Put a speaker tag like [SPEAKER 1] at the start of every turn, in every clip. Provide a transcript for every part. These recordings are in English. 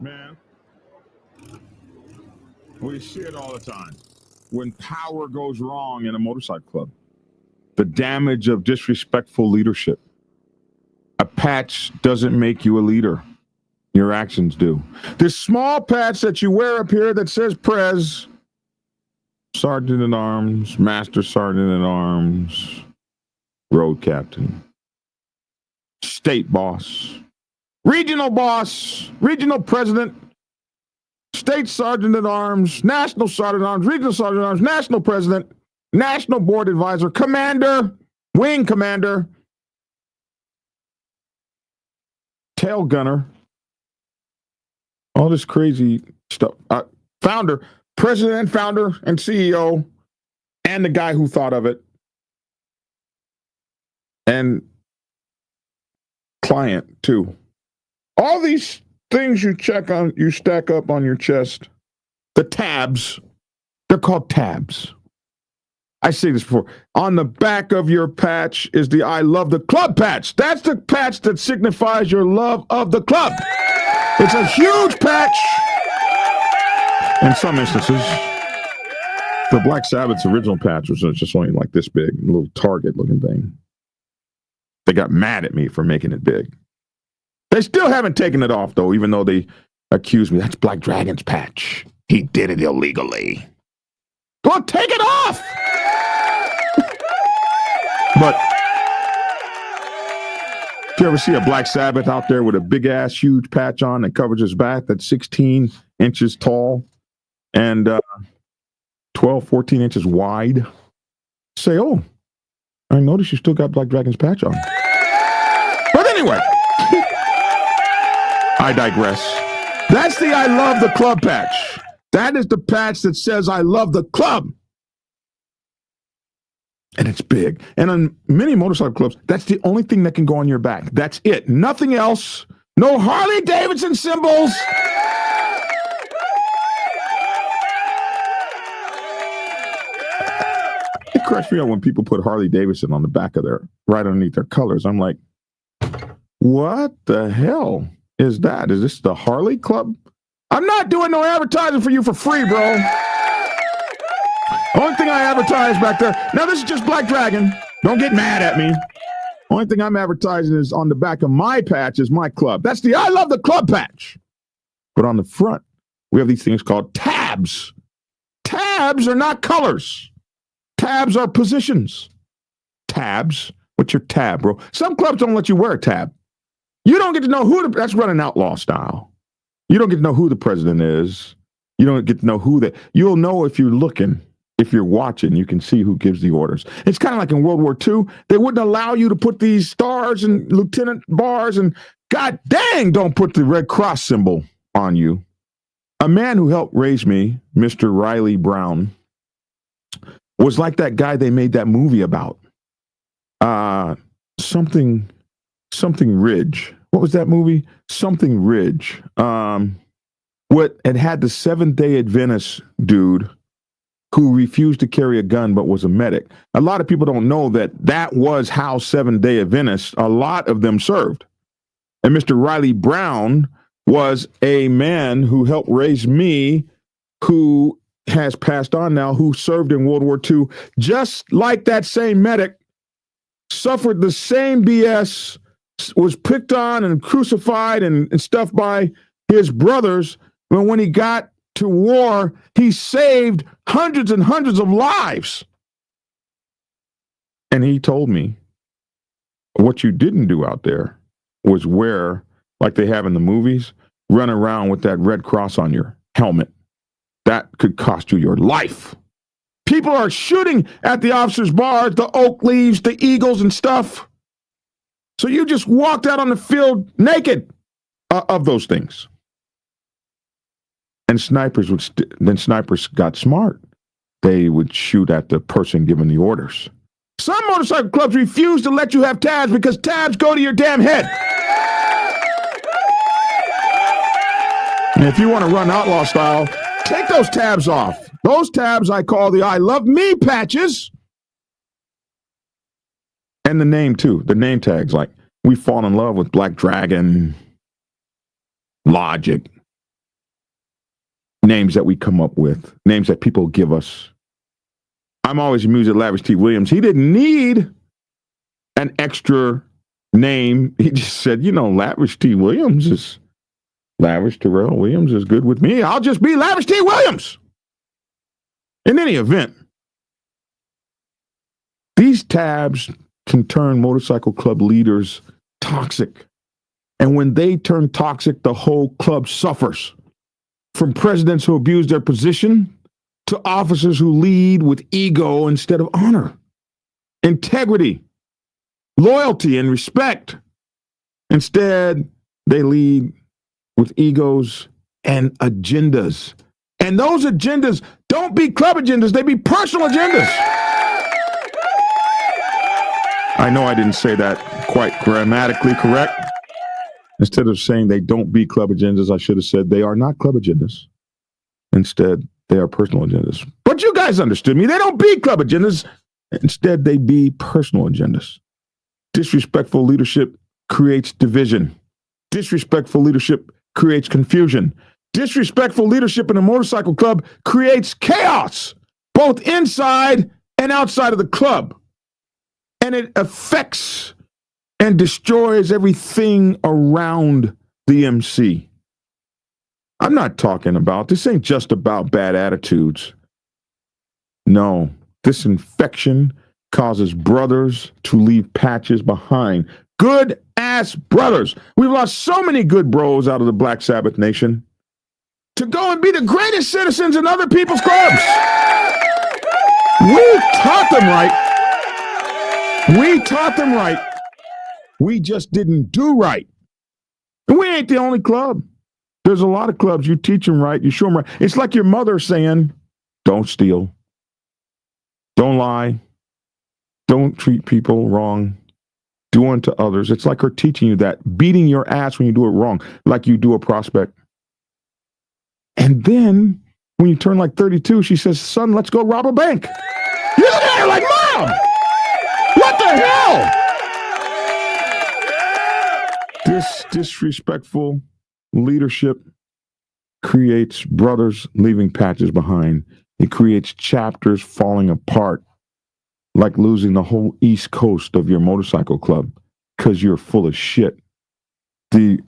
[SPEAKER 1] Man, we see it all the time. When power goes wrong in a motorcycle club, the damage of disrespectful leadership. A patch doesn't make you a leader. Your actions do. This small patch that you wear up here that says Prez, Sergeant at Arms, Master Sergeant at Arms, Road Captain, State Boss, Regional Boss, Regional President, State Sergeant at Arms, National Sergeant at Arms, Regional Sergeant at Arms, National President, National Board Advisor, Commander, Wing Commander, Tail Gunner, all this crazy stuff. Founder, President, Founder, and CEO, and the guy who thought of it, and client, too. All these things you stack up on your chest, the tabs, they're called tabs. I say this before. On the back of your patch is the I love the club patch. That's the patch that signifies your love of the club. It's a huge patch. In some instances, the Black Sabbath's original patch was just only like this big, a little target looking thing. They got mad at me for making it big. They still haven't taken it off, though, even though they accused me. That's Black Dragon's patch. He did it illegally. Well, take it off! But if you ever see a Black Sabbath out there with a big-ass, huge patch on that covers his back that's 16 inches tall and 12, 14 inches wide, say, oh, I noticed you still got Black Dragon's patch on. But anyway, I digress. That's the I love the club patch. That is the patch that says I love the club. And it's big. And on many motorcycle clubs, that's the only thing that can go on your back. That's it. Nothing else. No Harley Davidson symbols. It cracks me up when people put Harley Davidson on the back of their, right underneath their colors. I'm like, what the hell is that? Is this the Harley Club? I'm not doing no advertising for you for free, bro. Only thing I advertise back there. Now, this is just Black Dragon. Don't get mad at me. Only thing I'm advertising is on the back of my patch is my club. That's the I love the club patch. But on the front, we have these things called tabs. Tabs are not colors. Tabs are positions. Tabs. What's your tab, bro? Some clubs don't let you wear a tab. You don't get to know who that's running outlaw style. You don't get to know who the president is. You don't get to know you'll know if you're looking. If you're watching, you can see who gives the orders. It's kind of like in World War II. They wouldn't allow you to put these stars and lieutenant bars and God dang, don't put the Red Cross symbol on you. A man who helped raise me, Mr. Riley Brown, was like that guy they made that movie about. Something Ridge. What was that movie? Something Ridge. It had the Seventh-day Adventist dude who refused to carry a gun but was a medic. A lot of people don't know that was how Seventh-day Adventists, a lot of them served. And Mr. Riley Brown was a man who helped raise me, who has passed on now, who served in World War II, just like that same medic, suffered the same BS, was picked on and crucified and stuff by his brothers. But when he got to war, he saved hundreds and hundreds of lives. And he told me, what you didn't do out there was wear, like they have in the movies, run around with that red cross on your helmet. That could cost you your life. People are shooting at the officers' bars, the oak leaves, the eagles and stuff. So you just walked out on the field naked of those things. And snipers snipers got smart. They would shoot at the person giving the orders. Some motorcycle clubs refuse to let you have tabs because tabs go to your damn head. And if you want to run outlaw style, take those tabs off. Those tabs I call the I love me patches. And the name too, the name tags, like we fall in love with Black Dragon, Logic, names that we come up with, names that people give us. I'm always amused at Lavish T. Williams. He didn't need an extra name. He just said, Lavish T. Williams is Lavish Terrell Williams is good with me. I'll just be Lavish T. Williams. In any event, these tabs can turn motorcycle club leaders toxic. And when they turn toxic, the whole club suffers. From presidents who abuse their position to officers who lead with ego instead of honor, integrity, loyalty, and respect. Instead, they lead with egos and agendas. And those agendas don't be club agendas, they be personal agendas. I know I didn't say that quite grammatically correct. Instead of saying they don't be club agendas, I should have said they are not club agendas. Instead, they are personal agendas. But you guys understood me. They don't be club agendas. Instead, they be personal agendas. Disrespectful leadership creates division. Disrespectful leadership creates confusion. Disrespectful leadership in a motorcycle club creates chaos, both inside and outside of the club. And it affects and destroys everything around the MC. I'm not talking about, this ain't just about bad attitudes. No, this infection causes brothers to leave patches behind. Good ass brothers. We've lost so many good bros out of the Black Sabbath Nation to go and be the greatest citizens in other people's clubs. We taught them right. We taught them right. We just didn't do right. And we ain't the only club. There's a lot of clubs. You teach them right. You show them right. It's like your mother saying, don't steal. Don't lie. Don't treat people wrong. Do unto others. It's like her teaching you that, beating your ass when you do it wrong, like you do a prospect. And then when you turn like 32, she says, son, let's go rob a bank. You look at her like, Mom, what the hell? This disrespectful leadership creates brothers leaving patches behind. It creates chapters falling apart, like losing the whole East Coast of your motorcycle club because you're full of shit. The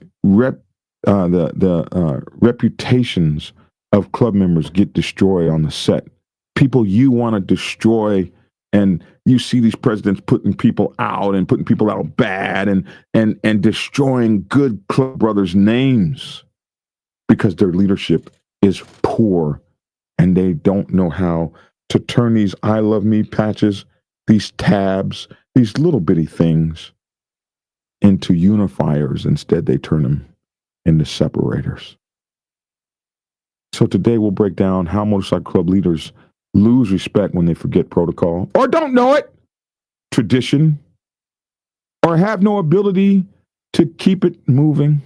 [SPEAKER 1] reputations of club members get destroyed on the set. People you want to destroy, and you see these presidents putting people out and putting people out bad and destroying good club brothers' names because their leadership is poor and they don't know how to turn these I love me patches, these tabs, these little bitty things into unifiers. Instead, they turn them into separators. So today we'll break down how motorcycle club leaders lose respect when they forget protocol or don't know it, tradition, or have no ability to keep it moving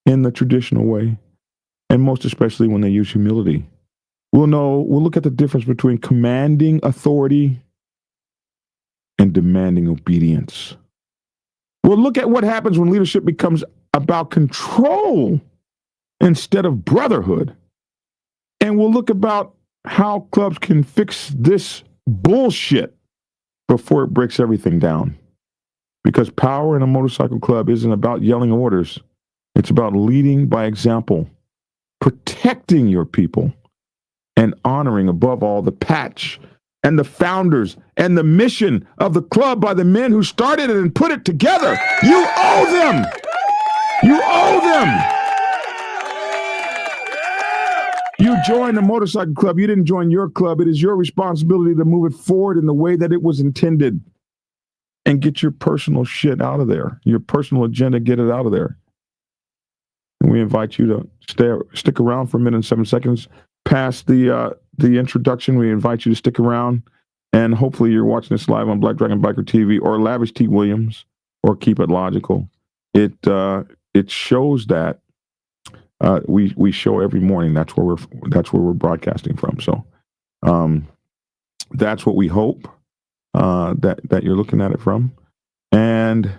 [SPEAKER 1] in the traditional way. And most especially when they use humility. We'll look at the difference between commanding authority and demanding obedience. We'll look at what happens when leadership becomes about control instead of brotherhood. And we'll look about how clubs can fix this bullshit before it breaks everything down. Because power in a motorcycle club isn't about yelling orders. It's about leading by example, protecting your people, and honoring above all the patch and the founders and the mission of the club by the men who started it and put it together. You owe them. You owe them. You joined the motorcycle club. You didn't join your club. It is your responsibility to move it forward in the way that it was intended and get your personal shit out of there, your personal agenda, get it out of there. And we invite you to stick around for a minute and 7 seconds past the introduction. We invite you to stick around, and hopefully you're watching this live on Black Dragon Biker TV or Lavish T. Williams or Keep It Logical. It shows that we show every morning. That's where we're broadcasting from. So that's what we hope that you're looking at it from. And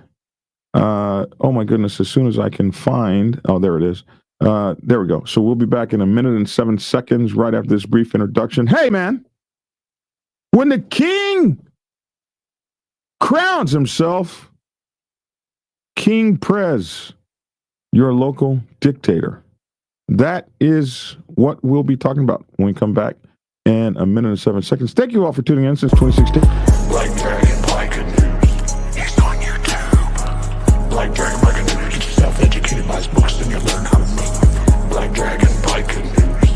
[SPEAKER 1] oh my goodness, as soon as I can find, oh, there it is. There we go. So we'll be back in a minute and 7 seconds right after this brief introduction. Hey, man, when the king crowns himself King Prez, your local dictator. That is what we'll be talking about when we come back in a minute and 7 seconds. Thank you all for tuning in since 2016.
[SPEAKER 2] Black Dragon Biker News. It's on YouTube. Black Dragon Biker News. Get yourself educated by his books and you'll learn how to move. Black Dragon Biker News.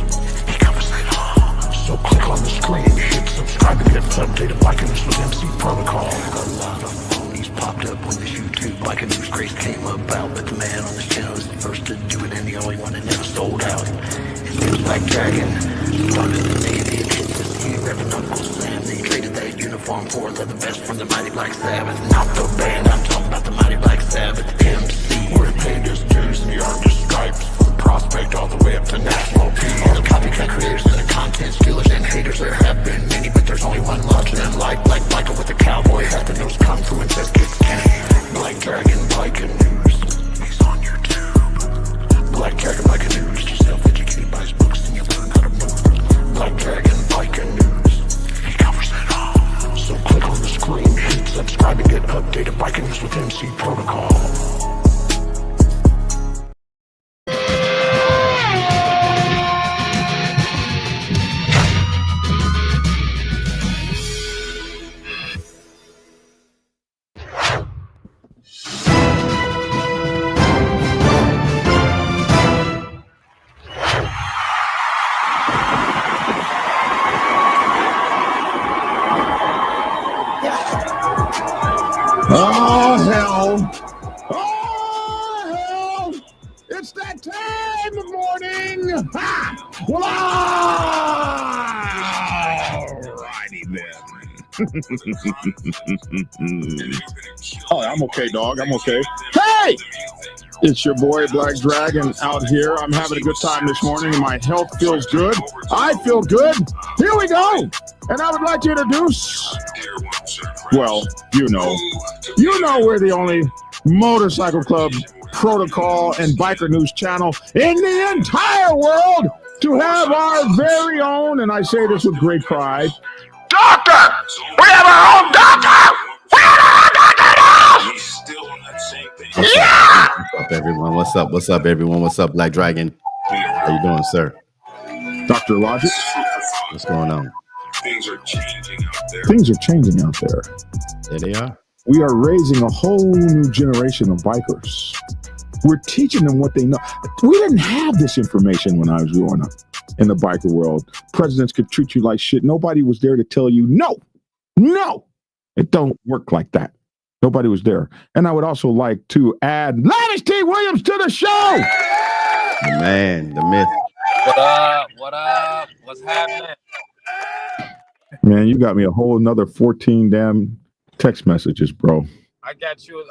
[SPEAKER 2] He covers it all. So click on the screen, hit subscribe to get updated Biker News with MC Protocol. A lot of phonies popped up when this YouTube Biker News craze came about, but the man on this channel is the first to do it and the only one that never sold out. His name's Black Dragon. Part of the Navy, he Reverend Uncle Sam. They traded that uniform for leather vest from the Mighty Black Sabbath. Not the band, I'm talking about the Mighty Black Sabbath. MC, where he paid his dues and he earned his stripes. From prospect all the way up to national peace. All the copycat creators and the content stealers and haters, there have been many, but there's only one larger than life. Like Michael with the cowboy hat, the nose come through and says, "Kick Kenny." Black Dragon Biker News. He's on YouTube. Black Dragon Biker News. Get yourself educated by his books and you learn how to move. Black Dragon Biker News. He covers it all. So click on the screen, hit subscribe and get updated Biker News with MC Protocol.
[SPEAKER 1] Oh, hell. Oh, hell. It's that time of morning. Ha! Well, alrighty then. Oh, I'm okay, dog. I'm okay. Hey! It's your boy, Black Dragon, out here. I'm having a good time this morning. My health feels good. I feel good. Here we go. And I would like to introduce, well, you know we're the only motorcycle club, protocol, and biker news channel in the entire world to have our very own, and I say this with great pride, doctor! We have our own doctor! We have our own doctor now! Yeah!
[SPEAKER 3] What's up, everyone? What's up? What's up, everyone? What's up, Black Dragon? How you doing, sir?
[SPEAKER 1] Dr. Logic?
[SPEAKER 3] What's going on?
[SPEAKER 1] Things are changing out there. Things are changing out there.
[SPEAKER 3] There they are.
[SPEAKER 1] We are raising a whole new generation of bikers. We're teaching them what they know. We didn't have this information when I was growing up in the biker world. Presidents could treat you like shit. Nobody was there to tell you, no, it don't work like that. Nobody was there. And I would also like to add Lavish T. Williams to the show.
[SPEAKER 3] The man, the myth.
[SPEAKER 4] What up? What up? What's happening?
[SPEAKER 1] Man, you got me a whole another 14 damn text messages, bro.
[SPEAKER 4] I got you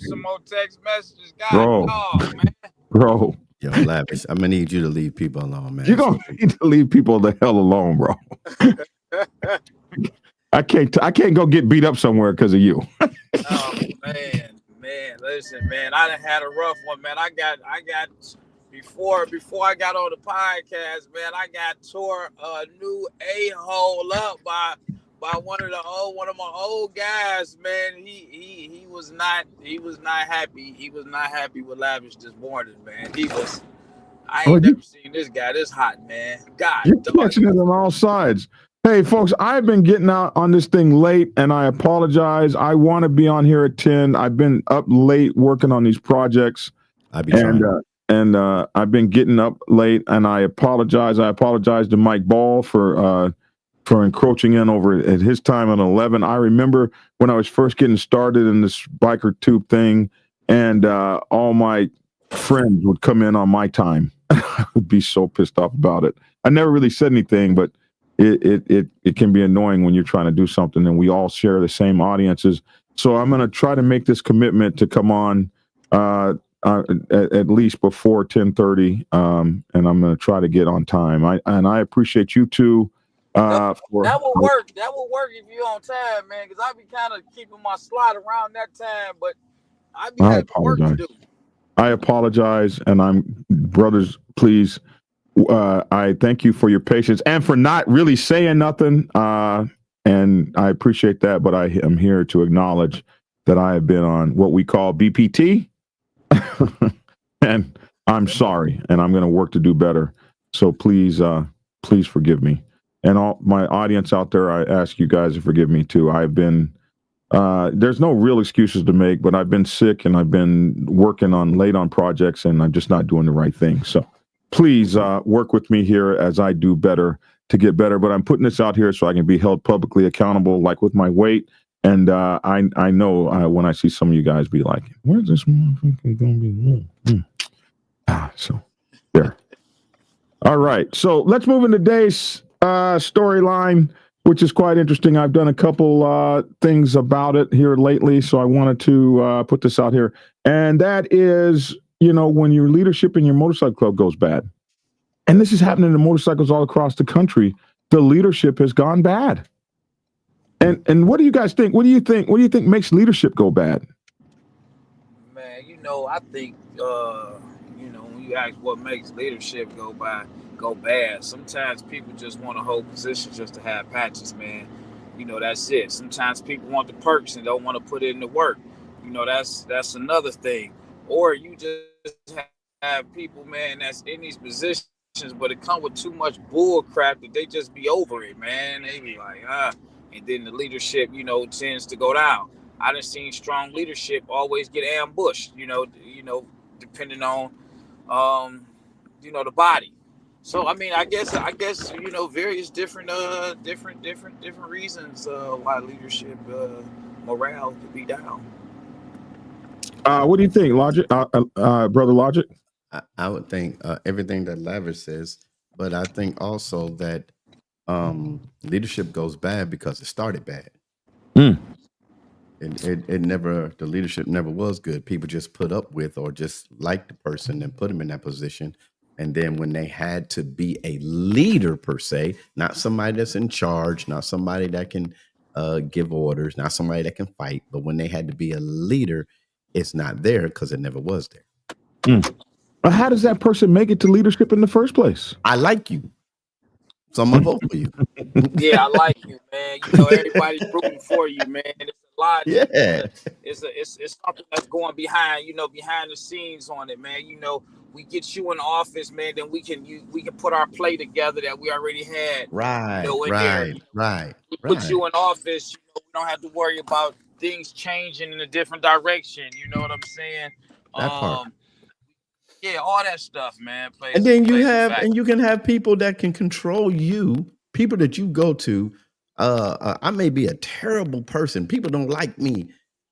[SPEAKER 4] some more text messages. God,
[SPEAKER 1] Bro.
[SPEAKER 4] man.
[SPEAKER 1] Bro.
[SPEAKER 3] Yo, Lavish, I'm gonna need you to leave people alone, man.
[SPEAKER 1] You're going to need to leave people the hell alone, bro. I can't go get beat up somewhere because of you.
[SPEAKER 4] Oh, man. Listen, man. I done had a rough one, man. I got before I got on the podcast, man, I got tore a new a-hole up by one of my old guys, man. He was not happy. He was not happy with Lavish this morning, man. I ain't never seen this guy this hot, man. God,
[SPEAKER 1] you're catching it on all sides. Hey, folks, I've been getting out on this thing late, and I apologize. I want to be on here at 10. I've been up late working on these projects. I've been getting up late, and I apologize. I apologize to Mike Ball for encroaching in over at his time at 11. I remember when I was first getting started in this biker tube thing, and all my friends would come in on my time. I would be so pissed off about it. I never really said anything, but it can be annoying when you're trying to do something and we all share the same audiences. So I'm going to try to make this commitment to come on at least before 10:30, and I'm going to try to get on time. I appreciate you two.
[SPEAKER 4] That will work. That will work if you're on time, man. Because I be kind of keeping my slot around that time, but I be having work to do.
[SPEAKER 1] I apologize, and I'm brothers. Please, I thank you for your patience and for not really saying nothing. And I appreciate that, but I am here to acknowledge that I have been on what we call BPT, and I'm sorry, and I'm going to work to do better. So please, please forgive me, and all my audience out there. I ask you guys to forgive me too. I've been. There's no real excuses to make, but I've been sick and I've been working late on projects, and I'm just not doing the right thing. So please work with me here as I do better to get better. But I'm putting this out here so I can be held publicly accountable, like with my weight. And I know when I see some of you guys be like, where's this motherfucker going to be? So there. All right. So let's move into today's storyline, which is quite interesting. I've done a couple things about it here lately, so I wanted to put this out here. And that is, when your leadership in your motorcycle club goes bad, and this is happening to motorcycles all across the country, the leadership has gone bad. And what do you guys think? What do you think makes leadership go bad?
[SPEAKER 4] Man, I think, when you ask what makes leadership go bad, sometimes people just want to hold positions just to have patches, man. That's it. Sometimes people want the perks and don't want to put in the work. That's another thing. Or you just have people, man, that's in these positions, but it come with too much bull crap that they just be over it, man. They be like, and then the leadership, tends to go down. I done seen strong leadership always get ambushed, depending on, the body. So I mean, I guess various different reasons why leadership morale could be down.
[SPEAKER 1] What do you think, Logic, brother Logic?
[SPEAKER 3] I would think everything that Lavish says, but I think also that leadership goes bad because it started bad. The leadership never was good. People just put up with or just liked the person and put them in that position. And then when they had to be a leader per se, not somebody that's in charge, not somebody that can give orders, not somebody that can fight, but when they had to be a leader, it's not there because it never was there.
[SPEAKER 1] But how does that person make it to leadership in the first place?
[SPEAKER 3] I like you, so I'm gonna vote for you.
[SPEAKER 4] Yeah, I like you, man. Everybody's rooting for you, man. It's a lot.
[SPEAKER 3] Yeah,
[SPEAKER 4] it's something that's going behind the scenes on it, man. We get you in office, man. Then we can put our play together that we already had.
[SPEAKER 3] Right.
[SPEAKER 4] We put you in office. We don't have to worry about things changing in a different direction. You know what I'm saying?
[SPEAKER 3] That part.
[SPEAKER 4] Yeah, all that stuff, man.
[SPEAKER 3] And then you can have people that can control you, people that you go to. I may be a terrible person. People don't like me,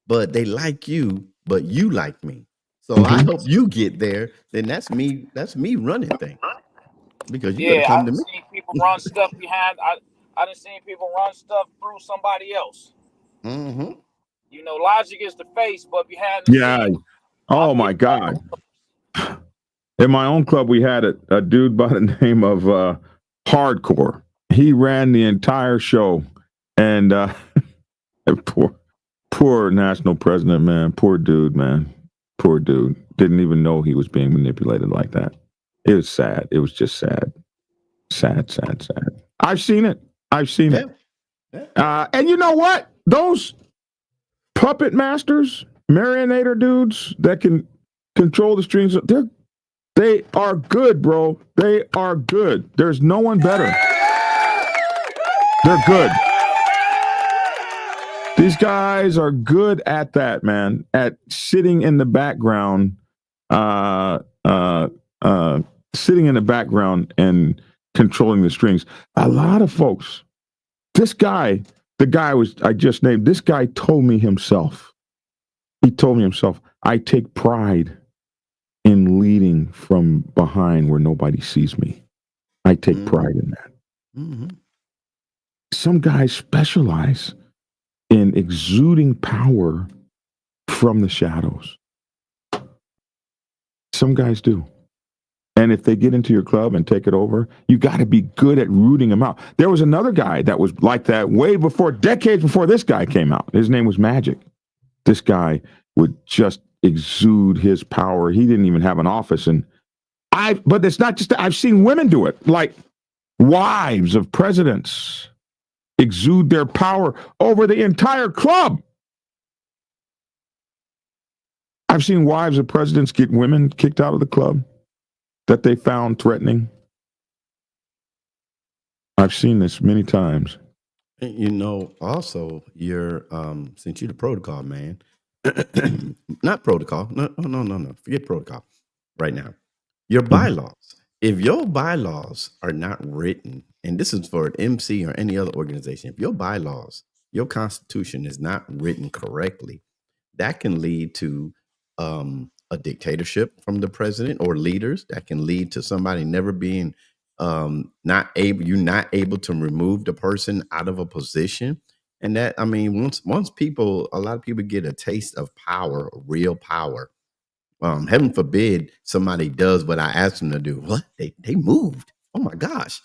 [SPEAKER 3] but they like you, but you like me. So I hope you get there. Then that's me running things. Because you come to me.
[SPEAKER 4] Seen people run stuff behind. I done seen people run stuff through somebody else.
[SPEAKER 3] Mm-hmm.
[SPEAKER 4] Logic is the face, but behind the scenes.
[SPEAKER 1] Oh my God. In my own club, we had a dude by the name of Hardcore. He ran the entire show, and poor national president, man. Poor dude, man. Poor dude. Didn't even know he was being manipulated like that. It was sad. It was just sad. Sad. I've seen it.
[SPEAKER 3] Yeah.
[SPEAKER 1] And you know what? Those puppet masters, marionator dudes that can control the strings, they are good, bro. They are good. There's no one better. They're good. These guys are good at that, man. At sitting in the background, sitting in the background and controlling the strings. A lot of folks. This guy, I just named. This guy told me himself. He told me himself, I take pride in leading from behind where nobody sees me. I take pride in that.
[SPEAKER 3] Mm-hmm.
[SPEAKER 1] Some guys specialize in exuding power from the shadows. Some guys do. And if they get into your club and take it over, you got to be good at rooting them out. There was another guy that was like that decades before this guy came out. His name was Magic. This guy would just exude his power. He didn't even have an office. But it's not just that. I've seen women do it, like wives of presidents exude their power over the entire club. I've seen wives of presidents get women kicked out of the club that they found threatening. I've seen this many times.
[SPEAKER 3] You know, also you're since you're the protocol man, not protocol. No. Forget protocol right now. Your bylaws. If your bylaws are not written, and this is for an MC or any other organization, if your bylaws, your constitution is not written correctly, that can lead to a dictatorship from the president or leaders. That can lead to somebody never being not able to remove the person out of a position. And that, I mean, once a lot of people get a taste of power, real power. Heaven forbid somebody does what I asked them to do. What? They moved. Oh my gosh.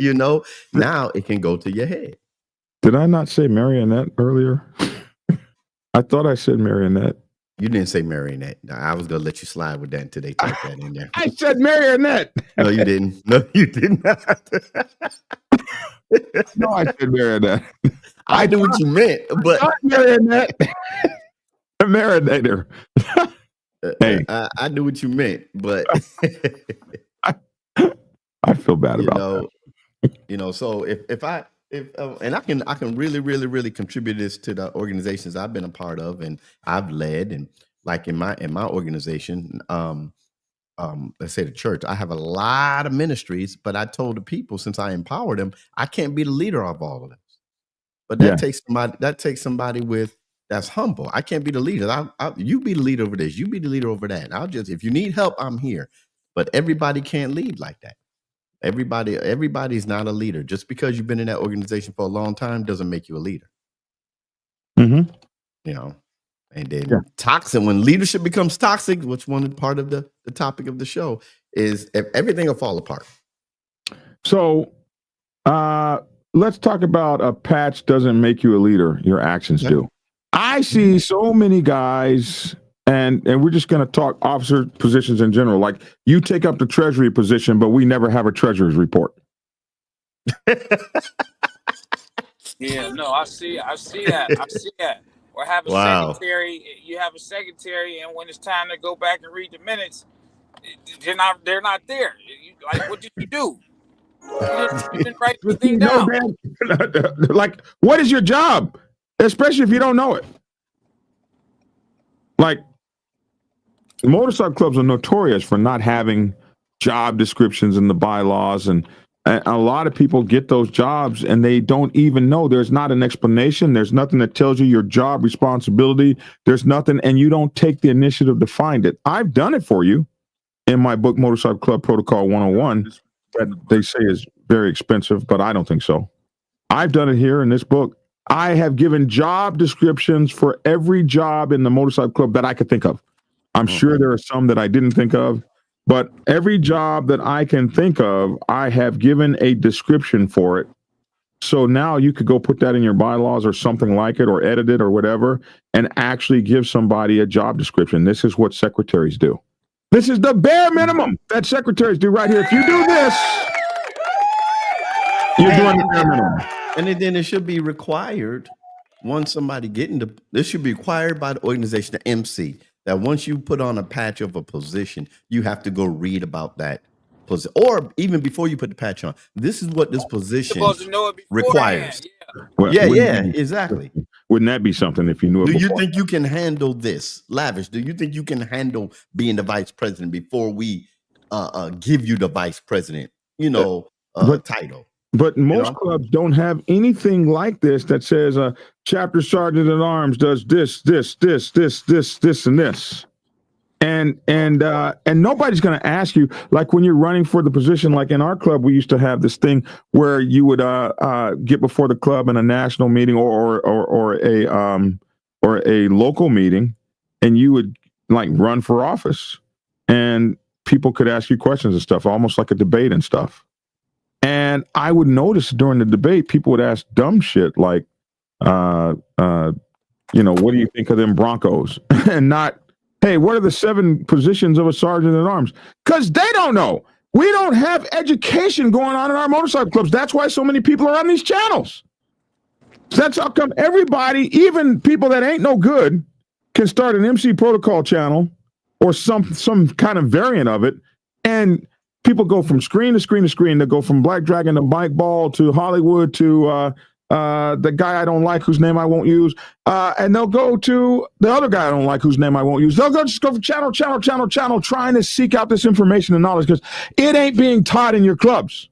[SPEAKER 3] You know, now it can go to your head.
[SPEAKER 1] Did I not say marionette earlier? I thought I said marionette.
[SPEAKER 3] You didn't say marionette. I was gonna let you slide with that until they type that in there.
[SPEAKER 1] I said marionette.
[SPEAKER 3] No, you didn't. No, you did not.
[SPEAKER 1] No, I said marionette.
[SPEAKER 3] I knew what you meant, but
[SPEAKER 1] marionette. A marinator. Hey,
[SPEAKER 3] I knew what you meant, but
[SPEAKER 1] I feel bad about that.
[SPEAKER 3] You know, so if I can really contribute this to the organizations I've been a part of and I've led, and like in my organization, let's say the church, I have a lot of ministries, but I told the people, since I empower them, I can't be the leader of all of them. But that takes somebody with that's humble. I can't be the leader. You be the leader over this. You be the leader over that. If you need help, I'm here. But everybody can't lead like that. Everybody's not a leader. Just because you've been in that organization for a long time doesn't make you a leader.
[SPEAKER 1] Mm-hmm.
[SPEAKER 3] You know, and then toxic, when leadership becomes toxic, which one part of the topic of the show is, everything will fall apart.
[SPEAKER 1] So let's talk about a patch doesn't make you a leader. Your actions do. I see so many guys, and we're just going to talk officer positions in general. Like, you take up the treasury position, but we never have a treasurer's report.
[SPEAKER 4] Yeah, no, I see that. Or have a secretary. You have a secretary, and when it's time to go back and read the minutes, they're not there. Like, what did you do? You didn't write anything down.
[SPEAKER 1] Like, what is your job? Especially if you don't know it. Like, motorcycle clubs are notorious for not having job descriptions in the bylaws, and a lot of people get those jobs and they don't even know. There's not an explanation. There's nothing that tells you your job responsibility. There's nothing, and you don't take the initiative to find it. I've done it for you in my book, Motorcycle Club Protocol 101, that they say is very expensive, but I don't think so. I've done it here in this book. I have given job descriptions for every job in the motorcycle club that I could think of. I'm sure there are some that I didn't think of, but every job that I can think of, I have given a description for it. So now you could go put that in your bylaws or something like it, or edit it or whatever, and actually give somebody a job description. This is what secretaries do. This is the bare minimum that secretaries do right here. If you do this, you're doing the bare minimum.
[SPEAKER 3] And then it should be required, once somebody this should be required by the organization, the MC, that once you put on a patch of a position, you have to go read about that position. Or even before you put the patch on, this is what this position requires. Exactly.
[SPEAKER 1] Wouldn't that be something if you knew it before?
[SPEAKER 3] Do you think you can handle this? Lavish, do you think you can handle being the vice president before we give you the vice president, title?
[SPEAKER 1] But most clubs don't have anything like this that says a chapter sergeant at arms does this, and this. And nobody's going to ask you, like when you're running for the position, like in our club, we used to have this thing where you would get before the club in a national meeting or a local meeting, and you would like run for office, and people could ask you questions and stuff, almost like a debate and stuff. And I would notice during the debate, people would ask dumb shit like, what do you think of them Broncos? And not Hey, what are the 7 positions of a sergeant at arms? Because they don't know. We don't have education going on in our motorcycle clubs. That's why so many people are on these channels. So that's how come everybody, even people that ain't no good, can start an MC protocol channel or some kind of variant of it, and people go from screen to screen to screen. They go from Black Dragon to Mike Ball to Hollywood to the guy I don't like, whose name I won't use, and they'll go to the other guy I don't like, whose name I won't use. They'll just go from channel, trying to seek out this information and knowledge because it ain't being taught in your clubs.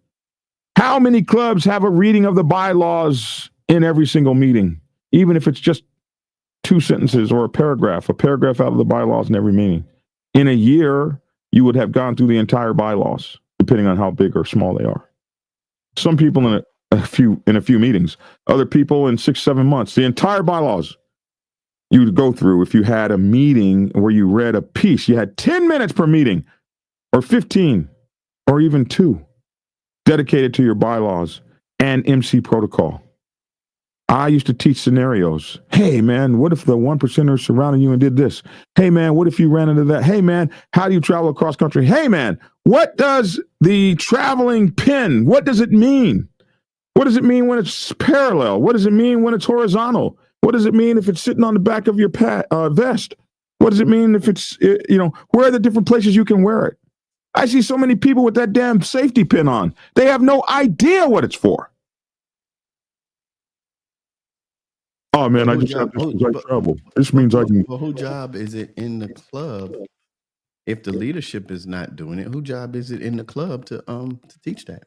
[SPEAKER 1] How many clubs have a reading of the bylaws in every single meeting, even if it's just 2 sentences or a paragraph out of the bylaws in every meeting? In a year, you would have gone through the entire bylaws, depending on how big or small they are. Some people in a few meetings, other people in 6-7 months. The entire bylaws you would go through if you had a meeting where you read a piece. You had 10 minutes per meeting, or 15, or even 2, dedicated to your bylaws and MC protocol. I used to teach scenarios. Hey, man, what if the 1%ers surrounded you and did this? Hey, man, what if you ran into that? Hey, man, how do you travel across country? Hey, man, what does the traveling pin, what does it mean? What does it mean when it's parallel? What does it mean when it's horizontal? What does it mean if it's sitting on the back of your vest? What does it mean if it's, where are the different places you can wear it? I see so many people with that damn safety pin on. They have no idea what it's for. Oh man, I just have this trouble. This means I can.
[SPEAKER 3] Well, whose job is it in the club if the leadership is not doing it? Whose job is it in the club to teach that?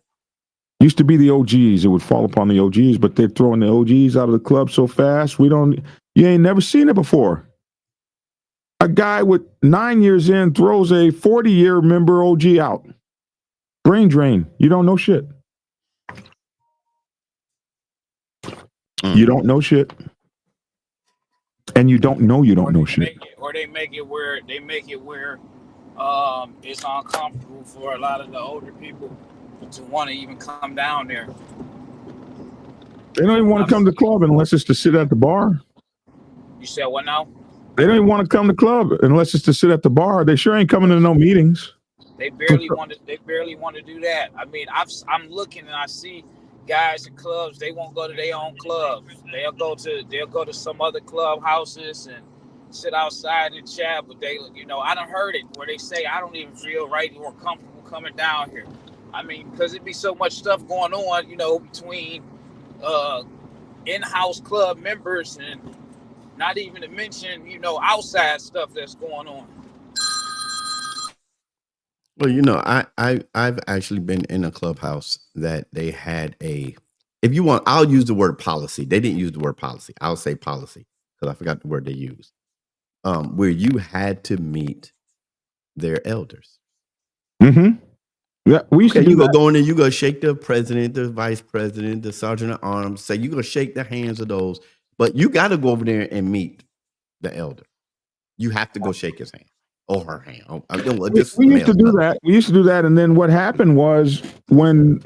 [SPEAKER 1] Used to be the OGs. It would fall upon the OGs, but they're throwing the OGs out of the club so fast. You ain't never seen it before. A guy with 9 years in throws a 40-year member OG out. Brain drain. You don't know shit. You don't know shit. And you don't know shit.
[SPEAKER 4] Or they make it where it's uncomfortable for a lot of the older people to want to even come down there.
[SPEAKER 1] They don't even want to come to the club unless it's to sit at the bar.
[SPEAKER 4] You said what now?
[SPEAKER 1] They don't even want to come to the club unless it's to sit at the bar. They sure ain't coming to no meetings.
[SPEAKER 4] They barely want to do that. I mean, I'm looking and I see guys in clubs, they won't go to their own clubs. They'll go to some other clubhouses and sit outside and chat. But I done heard it where they say, I don't even feel right or comfortable coming down here. I mean, because it'd be so much stuff going on, between in-house club members and not even to mention, outside stuff that's going on.
[SPEAKER 3] Well, I've actually been in a clubhouse that they had if you want, I'll use the word policy. They didn't use the word policy. I'll say policy because I forgot the word they used. Where you had to meet their elders.
[SPEAKER 1] Mm-hmm. Yeah, we used to do that.
[SPEAKER 3] Go in there, you go shake the president, the vice president, the sergeant at arms, say you're gonna shake the hands of those, but you gotta go over there and meet the elder. You have to go shake his hand. Or her hand.
[SPEAKER 1] We used to do that. We used to do that. And then what happened was when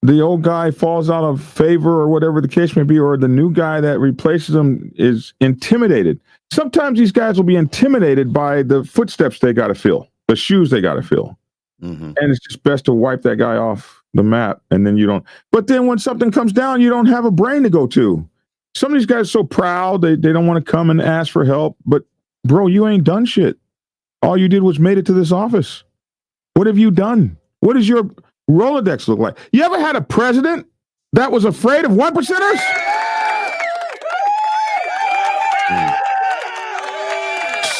[SPEAKER 1] the old guy falls out of favor or whatever the case may be, or the new guy that replaces him is intimidated. Sometimes these guys will be intimidated by the footsteps they got to fill, the shoes they got to fill. Mm-hmm. And it's just best to wipe that guy off the map. And then you don't. But then when something comes down, you don't have a brain to go to. Some of these guys are so proud. They don't want to come and ask for help. But bro, you ain't done shit. All you did was made it to this office. What have you done? What does your Rolodex look like? You ever had a president that was afraid of 1%ers?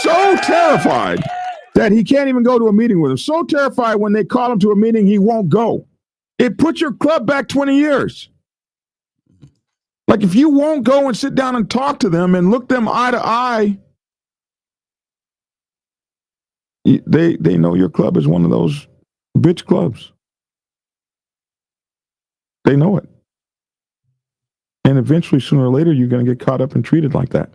[SPEAKER 1] So terrified that he can't even go to a meeting with them. So terrified when they call him to a meeting, he won't go. It puts your club back 20 years. Like if you won't go and sit down and talk to them and look them eye to eye, they know your club is one of those bitch clubs. They know it. And eventually, sooner or later, you're going to get caught up and treated like that.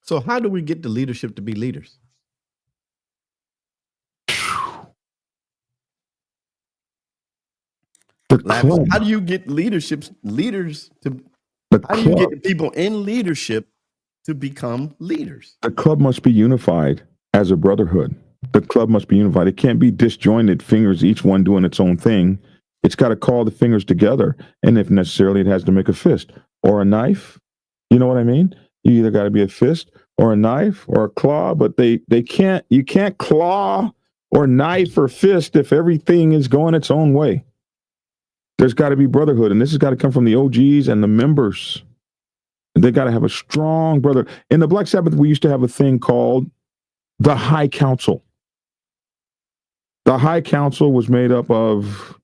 [SPEAKER 3] So how do we get the leadership to be leaders?
[SPEAKER 1] How
[SPEAKER 3] do you get leaders to how do you get the people in leadership to become leaders?
[SPEAKER 1] The club must be unified as a brotherhood. The club must be unified. It can't be disjointed fingers, each one doing its own thing. It's got to call the fingers together. And if necessarily, it has to make a fist or a knife. You know what I mean? You either got to be a fist or a knife or a claw, but they can't, you can't claw or knife or fist if everything is going its own way. There's got to be brotherhood, and this has got to come from the OGs and the members. They got to have a strong brother. In the Black Sabbath, we used to have a thing called the High Council. The High Council was made up of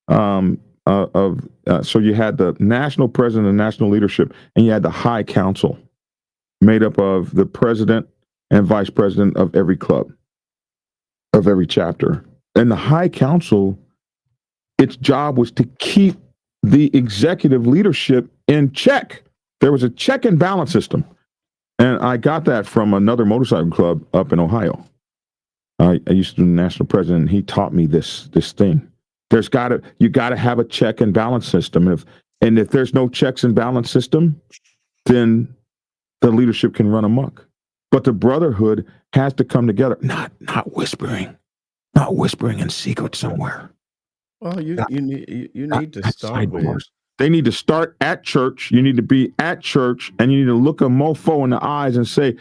[SPEAKER 1] so you had the national president and national leadership, and you had the High Council made up of the president and vice president of every club, of every chapter. And the High Council, its job was to keep the executive leadership in check. There was a check and balance system. And I got that from another motorcycle club up in Ohio. I used to do the national president, and he taught me this thing. You gotta have a check and balance system. And if there's no checks and balance system, then the leadership can run amok. But the brotherhood has to come together, not whispering in secret somewhere.
[SPEAKER 3] Well, you need to start with.
[SPEAKER 1] They need to start at church. You need to be at church, and you need to look a mofo in the eyes and say,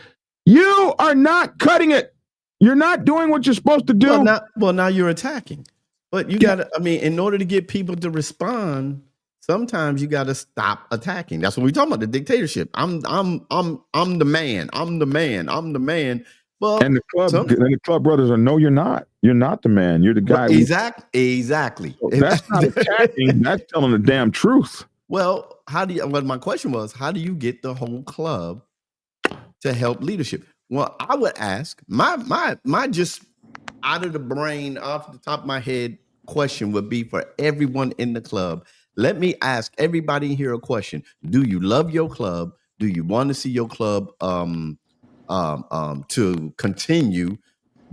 [SPEAKER 1] "You are not cutting it. You're not doing what you're supposed to do."
[SPEAKER 3] Now you're attacking. But you got to, in order to get people to respond, sometimes you got to stop attacking. That's what we're talking about, the dictatorship. I'm the man. I'm the man. I'm the man. Well,
[SPEAKER 1] and the club brothers are, no, you're not. You're not the man. You're the guy.
[SPEAKER 3] Exactly.
[SPEAKER 1] So that's not attacking. That's telling the damn truth.
[SPEAKER 3] Well, my question was, how do you get the whole club to help leadership? Well, I would ask my just out of the brain, off the top of my head question would be for everyone in the club. Let me ask everybody here a question. Do you love your club? Do you want to see your club to continue?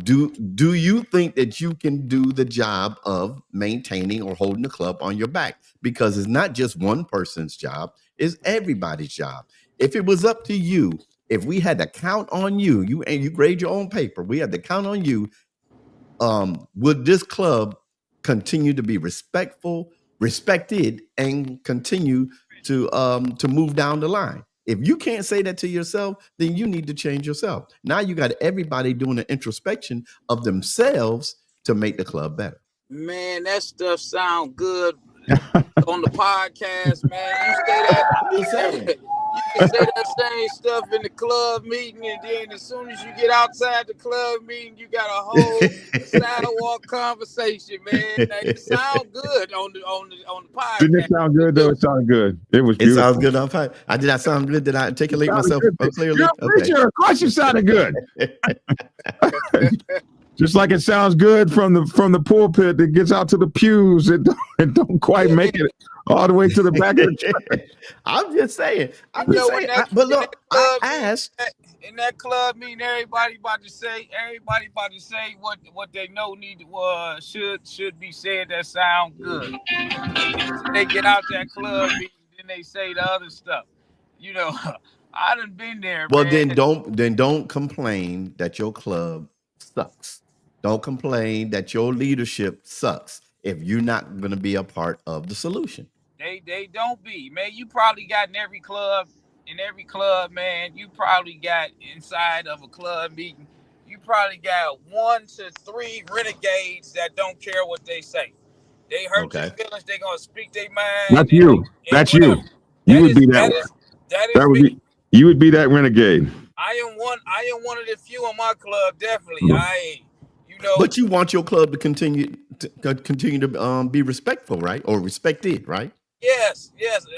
[SPEAKER 3] Do you think that you can do the job of maintaining or holding the club on your back? Because it's not just one person's job, it's everybody's job. If it was up to you, if we had to count on you, and you grade your own paper, we had to count on you, would this club continue to be respected, and continue to move down the line? If you can't say that to yourself, then you need to change yourself. Now you got everybody doing an introspection of themselves to make the club better.
[SPEAKER 4] Man, that stuff sound good on the podcast, man. You say that.
[SPEAKER 3] I'm just saying.
[SPEAKER 4] You can say that same stuff in the club meeting, and then as soon as you get outside the club meeting, you got a whole sidewalk conversation, man. It sound good on the podcast.
[SPEAKER 1] Didn't it sound good though? It sounded good. It was beautiful.
[SPEAKER 3] It sounds good on podcast. Did I sound good? Did I articulate myself clearly?
[SPEAKER 1] Okay. Of course you sounded good. Just like it sounds good from the pulpit that gets out to the pews and don't quite make it all the way to the back of the church.
[SPEAKER 3] I'm just saying. But look, I asked
[SPEAKER 4] in that club meeting, everybody about to say what they know should be said that sound good. They get out that club meeting, then they say the other stuff. You know, I done been there.
[SPEAKER 3] Well,
[SPEAKER 4] man.
[SPEAKER 3] then don't complain that your club sucks. Don't complain that your leadership sucks if you're not going to be a part of the solution.
[SPEAKER 4] They don't be, man. You probably got in every club, man. You probably got inside of a club meeting. You probably got 1 to 3 renegades that don't care what they say. They hurt your feelings. They gonna speak their mind.
[SPEAKER 1] That's you. That's you. You would be that. That would be. You would be that renegade.
[SPEAKER 4] I am one of the few in my club. Definitely,
[SPEAKER 3] But you want your club to continue to be respectful, right? Or respected, right?
[SPEAKER 4] Yes.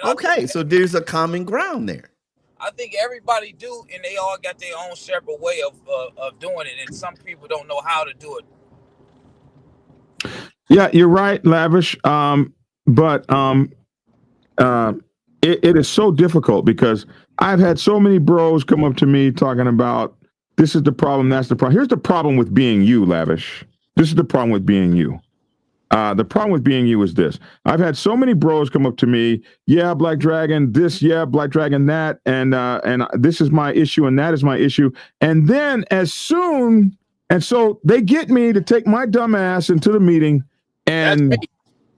[SPEAKER 3] Okay, so there's a common ground there.
[SPEAKER 4] I think everybody do, and they all got their own separate way of doing it, and some people don't know how to do it.
[SPEAKER 1] Yeah, you're right, Lavish. But it is so difficult because I've had so many bros come up to me talking about this is the problem, that's the problem. Here's the problem with being you, Lavish. This is the problem with being you. The problem with being you is this. I've had so many bros come up to me, yeah, Black Dragon, this, yeah, Black Dragon, that, and this is my issue and that is my issue. And then as soon And so they get me to take my dumb ass into the meeting. And
[SPEAKER 4] That's me.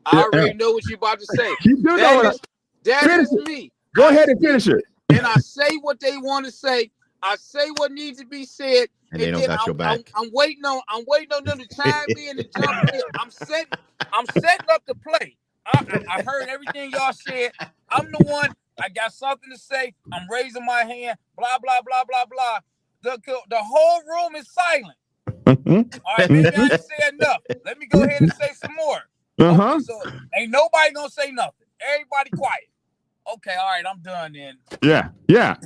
[SPEAKER 4] I already know what you're about to say.
[SPEAKER 1] You do know it.
[SPEAKER 4] That is me.
[SPEAKER 1] Go ahead and finish it.
[SPEAKER 4] And I say what they want to say. I say what needs to be said.
[SPEAKER 3] And they don't got your back.
[SPEAKER 4] I'm waiting on them to chime in and jump in. I'm setting up the play. I heard everything y'all said. I'm the one. I got something to say. I'm raising my hand. Blah blah blah blah blah. The whole room is silent. All right, maybe I didn't say enough. Let me go ahead and say some more. Okay, so ain't nobody gonna say nothing. Everybody quiet. Okay, all right, I'm done then.
[SPEAKER 1] Yeah.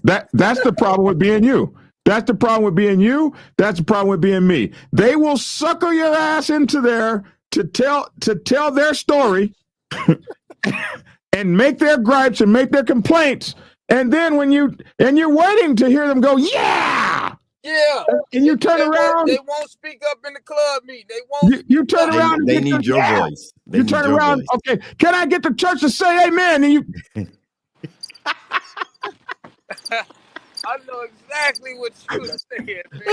[SPEAKER 1] That's the problem with being you. That's the problem with being you. That's the problem with being me. They will sucker your ass into there to tell their story and make their gripes and make their complaints. And then you're waiting to hear them go, yeah. And you turn around.
[SPEAKER 4] They won't speak up in the club meeting. They won't.
[SPEAKER 1] You turn around.
[SPEAKER 3] They need your voice.
[SPEAKER 1] You turn around. Okay, can I get the church to say amen? And you.
[SPEAKER 4] I know exactly what you're saying, man.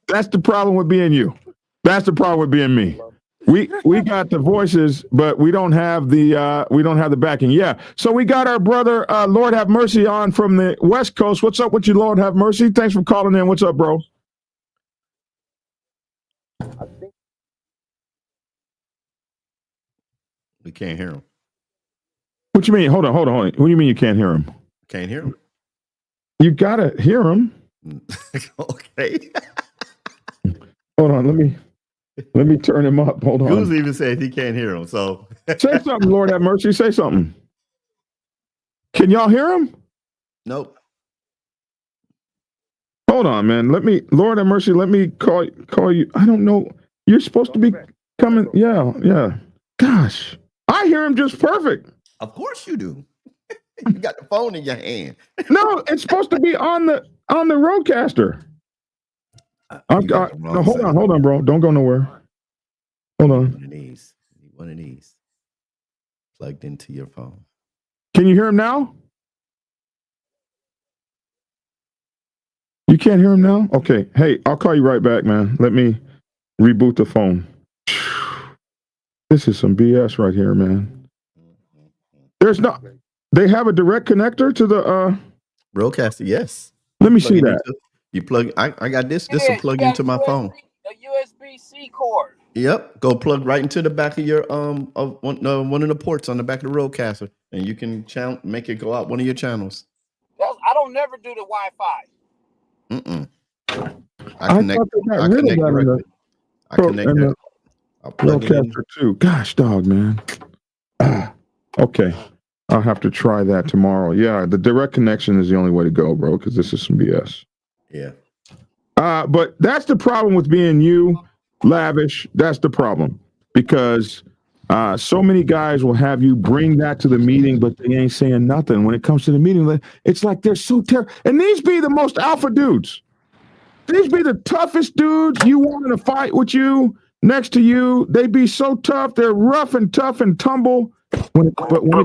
[SPEAKER 1] That's the problem with being you. That's the problem with being me. We got the voices, but we don't have the backing. Yeah. So we got our brother, Lord Have Mercy, on from the West Coast. What's up with you, Lord Have Mercy? Thanks for calling in. What's up, bro?
[SPEAKER 3] We can't hear him.
[SPEAKER 1] What you mean? Hold on. What do you mean you can't hear him?
[SPEAKER 3] Can't hear him.
[SPEAKER 1] You gotta hear him.
[SPEAKER 3] Okay.
[SPEAKER 1] Hold on. Let me turn him up. Hold on.
[SPEAKER 3] Goose even said he can't hear him. So
[SPEAKER 1] say something, Lord Have Mercy. Say something. Can y'all hear him?
[SPEAKER 3] Nope.
[SPEAKER 1] Hold on, man. Lord Have Mercy. Let me call you. I don't know. You're supposed to be coming. Yeah. Gosh, I hear him just perfect.
[SPEAKER 3] Of course you do. You got the phone in your hand.
[SPEAKER 1] No, it's supposed to be on the roadcaster. No, hold on, bro. Don't go nowhere. Hold on.
[SPEAKER 3] One of these plugged into your phone.
[SPEAKER 1] Can you hear him now? You can't hear him now? Okay. Hey, I'll call you right back, man. Let me reboot the phone. This is some BS right here, man. There's not. They have a direct connector to the
[SPEAKER 3] broadcaster. Yes.
[SPEAKER 1] Let me see that.
[SPEAKER 3] You plug. I got this. This will plug into my phone.
[SPEAKER 4] A USB-C cord.
[SPEAKER 3] Yep. Go plug right into the back of your of one of the ports on the back of the roadcaster, and you can make it go out one of your channels.
[SPEAKER 4] I don't never do the Wi-Fi.
[SPEAKER 3] I connect directly. I connect there. I'll plug it in.
[SPEAKER 1] Too. Gosh, dog, man. Okay. I'll have to try that tomorrow. Yeah, the direct connection is the only way to go, bro, because this is some BS.
[SPEAKER 3] Yeah.
[SPEAKER 1] But that's the problem with being you, Lavish. That's the problem. Because so many guys will have you bring that to the meeting, but they ain't saying nothing. When it comes to the meeting, it's like they're so terrible. And these be the most alpha dudes. These be the toughest dudes. You want to fight with you, next to you. They be so tough. They're rough and tough and tumble. But when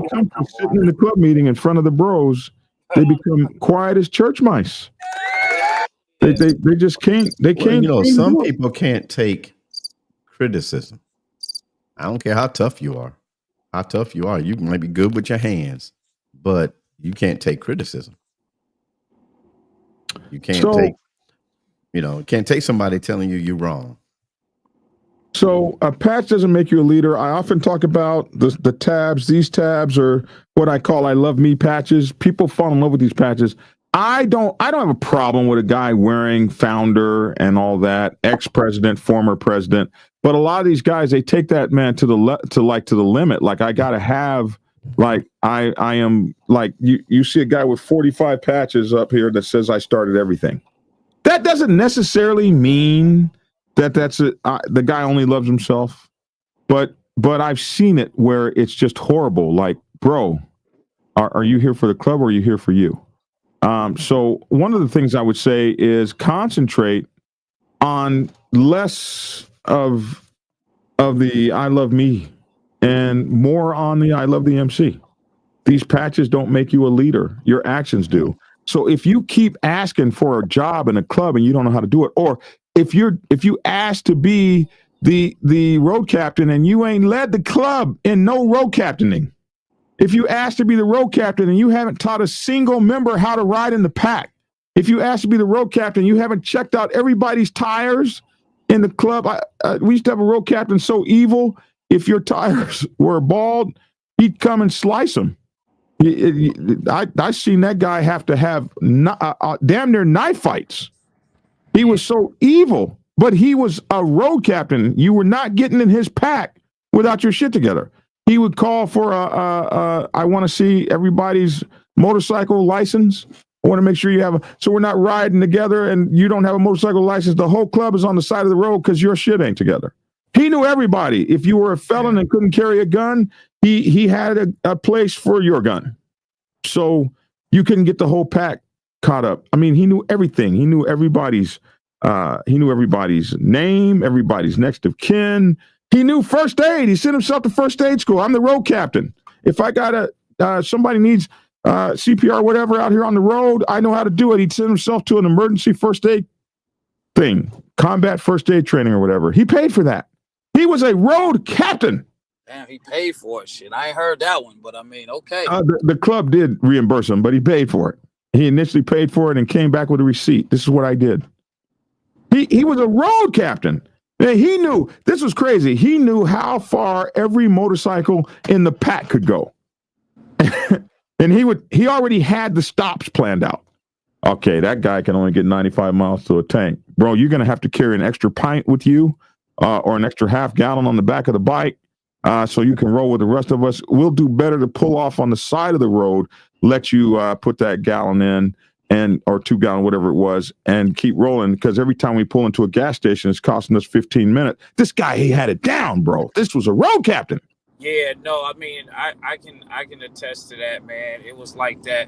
[SPEAKER 1] it comes to sitting in the club meeting in front of the bros, they become quiet as church mice. They just can't. They can't.
[SPEAKER 3] You know, some people can't take criticism. I don't care how tough you are. You might be good with your hands, but you can't take criticism. You can't can't take somebody telling you you're wrong.
[SPEAKER 1] So a patch doesn't make you a leader. I often talk about the tabs. These tabs are what I call I love me patches. People fall in love with these patches. I don't have a problem with a guy wearing founder and all that, ex-president, former president. But a lot of these guys, they take that, man, to the limit. Like I gotta have, like I am like you see a guy with 45 patches up here that says I started everything. That doesn't necessarily mean that's the guy only loves himself, but I've seen it where it's just horrible. Like, bro, are you here for the club or are you here for you? So one of the things I would say is concentrate on less of the I love me and more on the I love the MC. These patches don't make you a leader. Your actions do. So if you keep asking for a job in a club and you don't know how to do it, or if you ask to be the road captain and you ain't led the club in no road captaining, if you ask to be the road captain and you haven't taught a single member how to ride in the pack, if you ask to be the road captain, you haven't checked out everybody's tires in the club. We used to have a road captain so evil. If your tires were bald, he'd come and slice them. I seen that guy have to have damn near knife fights. He was so evil, but he was a road captain. You were not getting in his pack without your shit together. He would call for I want to see everybody's motorcycle license. I want to make sure you have so we're not riding together and you don't have a motorcycle license. The whole club is on the side of the road because your shit ain't together. He knew everybody. If you were a felon and couldn't carry a gun, he had a place for your gun. So you couldn't get the whole pack caught up. I mean, he knew everything. He knew everybody's name, everybody's next of kin. He knew first aid. He sent himself to first aid school. I'm the road captain. If I got somebody needs CPR, whatever, out here on the road, I know how to do it. He'd send himself to an emergency first aid thing, combat first aid training or whatever. He paid for that. He was a road captain.
[SPEAKER 4] Damn, he paid for it. Shit, I ain't heard that one, but I mean, okay.
[SPEAKER 1] The club did reimburse him, but he paid for it. He initially paid for it and came back with a receipt. This is what I did. He was a road captain. And he knew, this was crazy. He knew how far every motorcycle in the pack could go. And he already had the stops planned out. Okay, that guy can only get 95 miles to a tank. Bro, you're going to have to carry an extra pint with you or an extra half gallon on the back of the bike so you can roll with the rest of us. We'll do better to pull off on the side of the road, let you put that gallon in or 2 gallon, whatever it was, and keep rolling because every time we pull into a gas station, it's costing us 15 minutes. This guy, he had it down, bro. This was a road captain.
[SPEAKER 4] Yeah, no, I mean, I can attest to that, man. It was like that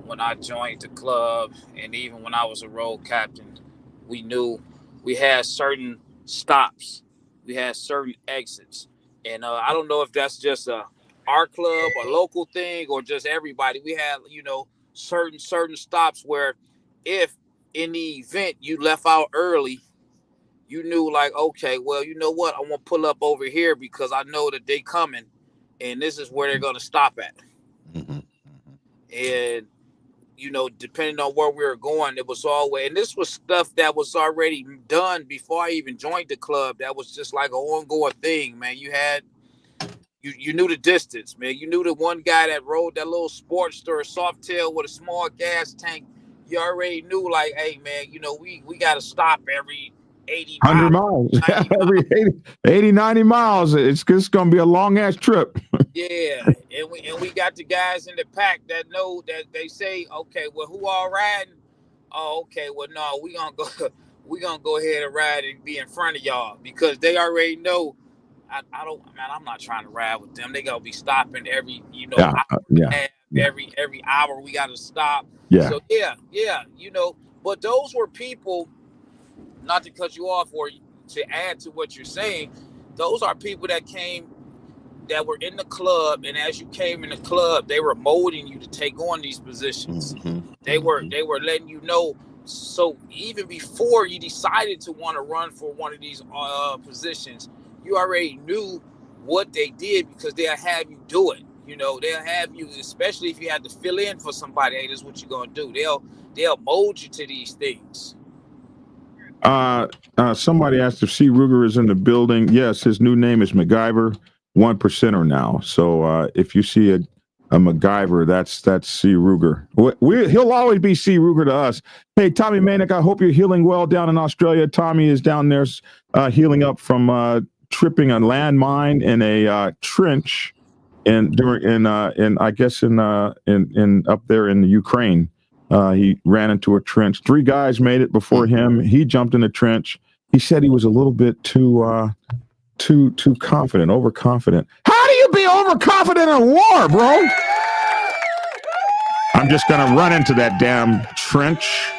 [SPEAKER 4] when I joined the club, and even when I was a road captain, we knew we had certain stops, we had certain exits, and I don't know if that's just our club, a local thing, or just everybody. We had, certain stops where if in the event you left out early, you knew like, okay, well, you know what? I'm going to pull up over here because I know that they coming and this is where they're going to stop at. Mm-hmm. And, depending on where we were going, it was always, and this was stuff that was already done before I even joined the club. That was just like an ongoing thing, man. You knew the distance, man. You knew the one guy that rode that little Sportster or Softail with a small gas tank. You already knew like, hey, man, we got to stop every 80
[SPEAKER 1] 100 miles. Every 80, 90 miles. It's going to be a long ass trip.
[SPEAKER 4] Yeah. And we got the guys in the pack that know that they say, okay, well, who all riding? Oh, okay. Well, no, we're going to go ahead and ride and be in front of y'all because they already know I'm not trying to ride with them. They going to be stopping every, every hour we got to stop.
[SPEAKER 1] Yeah.
[SPEAKER 4] So yeah, but those were people, not to cut you off or to add to what you're saying, those are people that were in the club, and as you came in the club, they were molding you to take on these positions. Mm-hmm. They were letting you know. So even before you decided to want to run for one of these positions, you already knew what they did because they'll have you do it. They'll have you, especially if you had to fill in for somebody. Hey, this is what you're gonna do. They'll mold you to these things.
[SPEAKER 1] Somebody asked if C. Ruger is in the building. Yes, his new name is MacGyver, 1%er now. So if you see a MacGyver, that's C. Ruger. He'll always be C. Ruger to us. Hey, Tommy Manick, I hope you're healing well down in Australia. Tommy is down there healing up from tripping a landmine in a trench in I guess in up there in the Ukraine. He ran into a trench. 3 guys made it before him. He jumped in the trench. He said he was a little bit too confident, overconfident. How do you be overconfident in a war, bro? I'm just gonna run into that damn trench.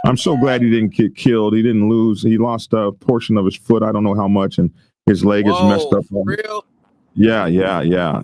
[SPEAKER 1] I'm so glad he didn't get killed. He didn't lose. He lost a portion of his foot. I don't know how much, and his leg is messed up.
[SPEAKER 4] For real?
[SPEAKER 1] Yeah.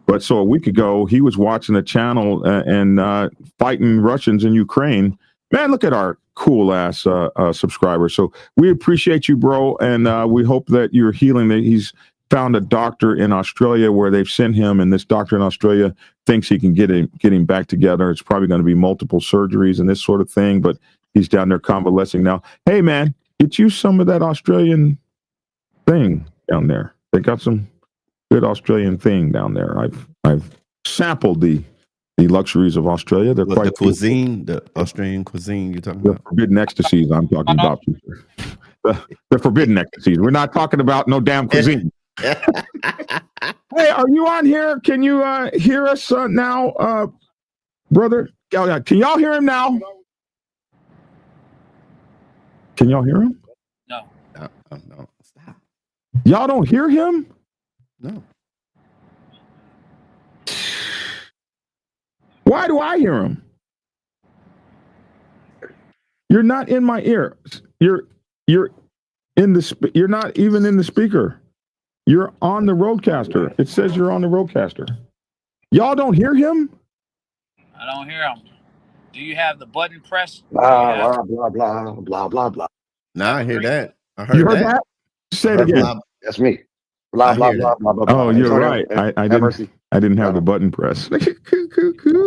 [SPEAKER 1] But But so a week ago, he was watching a channel and fighting Russians in Ukraine. Man, look at our cool ass subscribers. So we appreciate you, bro, and we hope that you're healing. That he's found a doctor in Australia where they've sent him, and this doctor in Australia thinks he can get him back together. It's probably going to be multiple surgeries and this sort of thing, but he's down there convalescing now. Hey, man, get you some of that Australian thing down there. They got some good Australian thing down there. I've sampled the luxuries of Australia. They're quite
[SPEAKER 3] the cuisine, the Australian cuisine you're talking
[SPEAKER 1] the
[SPEAKER 3] about.
[SPEAKER 1] forbidden ecstasies I'm talking about. The forbidden ecstasies. We're not talking about no damn cuisine. Hey, are you on here? Can you hear us now, brother? Can y'all hear him now? Can y'all hear him?
[SPEAKER 4] No.
[SPEAKER 3] No. Stop.
[SPEAKER 1] Y'all don't hear him?
[SPEAKER 3] No.
[SPEAKER 1] Why do I hear him? You're not in my ear. You're in the you're not even in the speaker. You're on the roadcaster. It says you're on the roadcaster. Y'all don't hear him?
[SPEAKER 4] I don't hear him. Do you have the button pressed?
[SPEAKER 5] Blah, blah, blah, blah, blah, blah.
[SPEAKER 3] Now I hear that. I heard
[SPEAKER 1] You heard
[SPEAKER 3] that.
[SPEAKER 1] that? Say it again.
[SPEAKER 5] That's me. Blah,
[SPEAKER 3] I
[SPEAKER 5] blah,
[SPEAKER 3] hear
[SPEAKER 5] blah,
[SPEAKER 3] that.
[SPEAKER 5] blah, blah, blah.
[SPEAKER 1] Oh, you're
[SPEAKER 5] Antonio,
[SPEAKER 1] right. I
[SPEAKER 5] have
[SPEAKER 1] didn't.
[SPEAKER 5] mercy.
[SPEAKER 1] I didn't have the button press.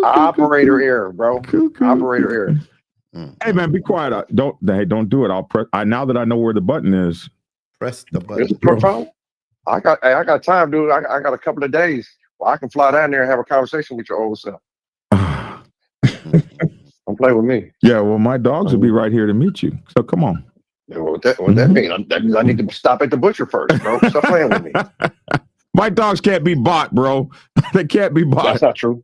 [SPEAKER 5] Operator error, bro. Operator error.
[SPEAKER 1] Hey man, be quiet. Don't do it. I'll press. Now that I know where the button is.
[SPEAKER 3] Press the
[SPEAKER 5] It's
[SPEAKER 3] button.
[SPEAKER 5] no problem. I got time, dude. I got a couple of days. Well, I can fly down there and have a conversation with your old self. Don't play with me.
[SPEAKER 1] Yeah, well, my dogs will be right here to meet you. So come on.
[SPEAKER 5] Yeah, what that mean? That means I need to stop at the butcher first, bro. Stop playing with me.
[SPEAKER 1] My dogs can't be bought, bro. They can't be bought.
[SPEAKER 5] That's not true.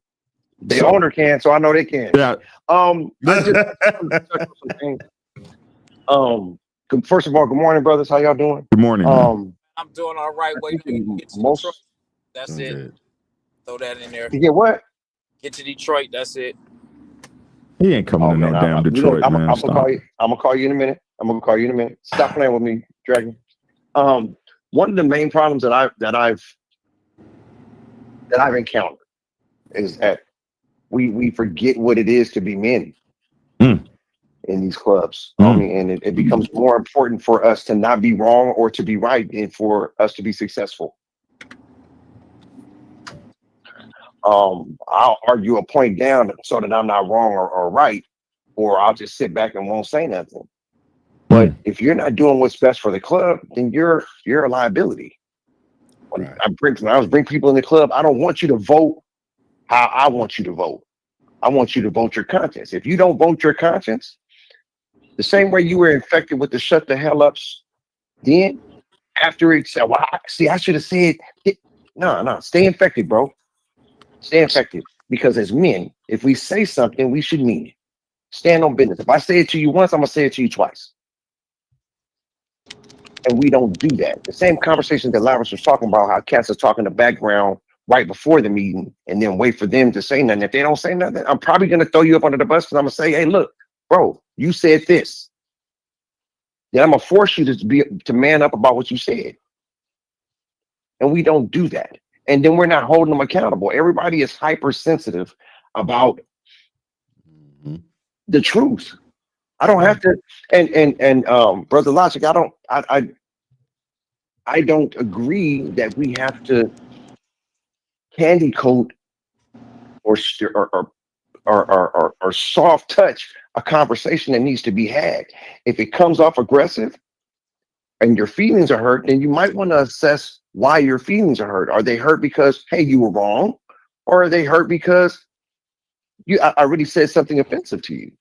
[SPEAKER 5] The owner can, so I know they can.
[SPEAKER 1] Yeah.
[SPEAKER 5] I just first of all, good morning, brothers. How y'all doing?
[SPEAKER 1] Good morning. Man.
[SPEAKER 4] I'm doing all right. Wait,
[SPEAKER 5] I think
[SPEAKER 4] get to
[SPEAKER 5] most-
[SPEAKER 4] Detroit. That's it.
[SPEAKER 3] Good.
[SPEAKER 4] Throw that in there.
[SPEAKER 5] You get what?
[SPEAKER 4] Get to Detroit. That's it.
[SPEAKER 1] He ain't coming to no damn Detroit, man.
[SPEAKER 5] I'm gonna call you in a minute. Stop playing with me, Dragon. One of the main problems that I've encountered is that we forget what it is to be men in these clubs. And it becomes more important for us to not be wrong or to be right and for us to be successful. I'll argue a point down so that I'm not wrong or right, or I'll just sit back and won't say nothing. But if you're not doing what's best for the club, then you're a liability. When I bring people in the club, I don't want you to vote how I want you to vote. I want you to vote your conscience. If you don't vote your conscience, the same way you were infected with the shut the hell ups, then after it said, well, I should have said it. No, stay infected, bro. Stay infected. Because as men, if we say something, we should mean it. Stand on business. If I say it to you once, I'm gonna say it to you twice. And we don't do that. The same conversation that Larry was talking about, how cats are talking in the background right before the meeting and then wait for them to say nothing. If they don't say nothing, I'm probably gonna throw you up under the bus because I'm gonna say, hey, look, bro, you said this. Then I'm gonna force you to man up about what you said. And we don't do that. And then we're not holding them accountable. Everybody is hypersensitive about the truth. I don't have to, and Brother Logic, I don't agree that we have to candy coat or soft touch a conversation that needs to be had. If it comes off aggressive and your feelings are hurt, then you might want to assess why your feelings are hurt. Are they hurt because, hey, you were wrong? Or are they hurt because I really said something offensive to you?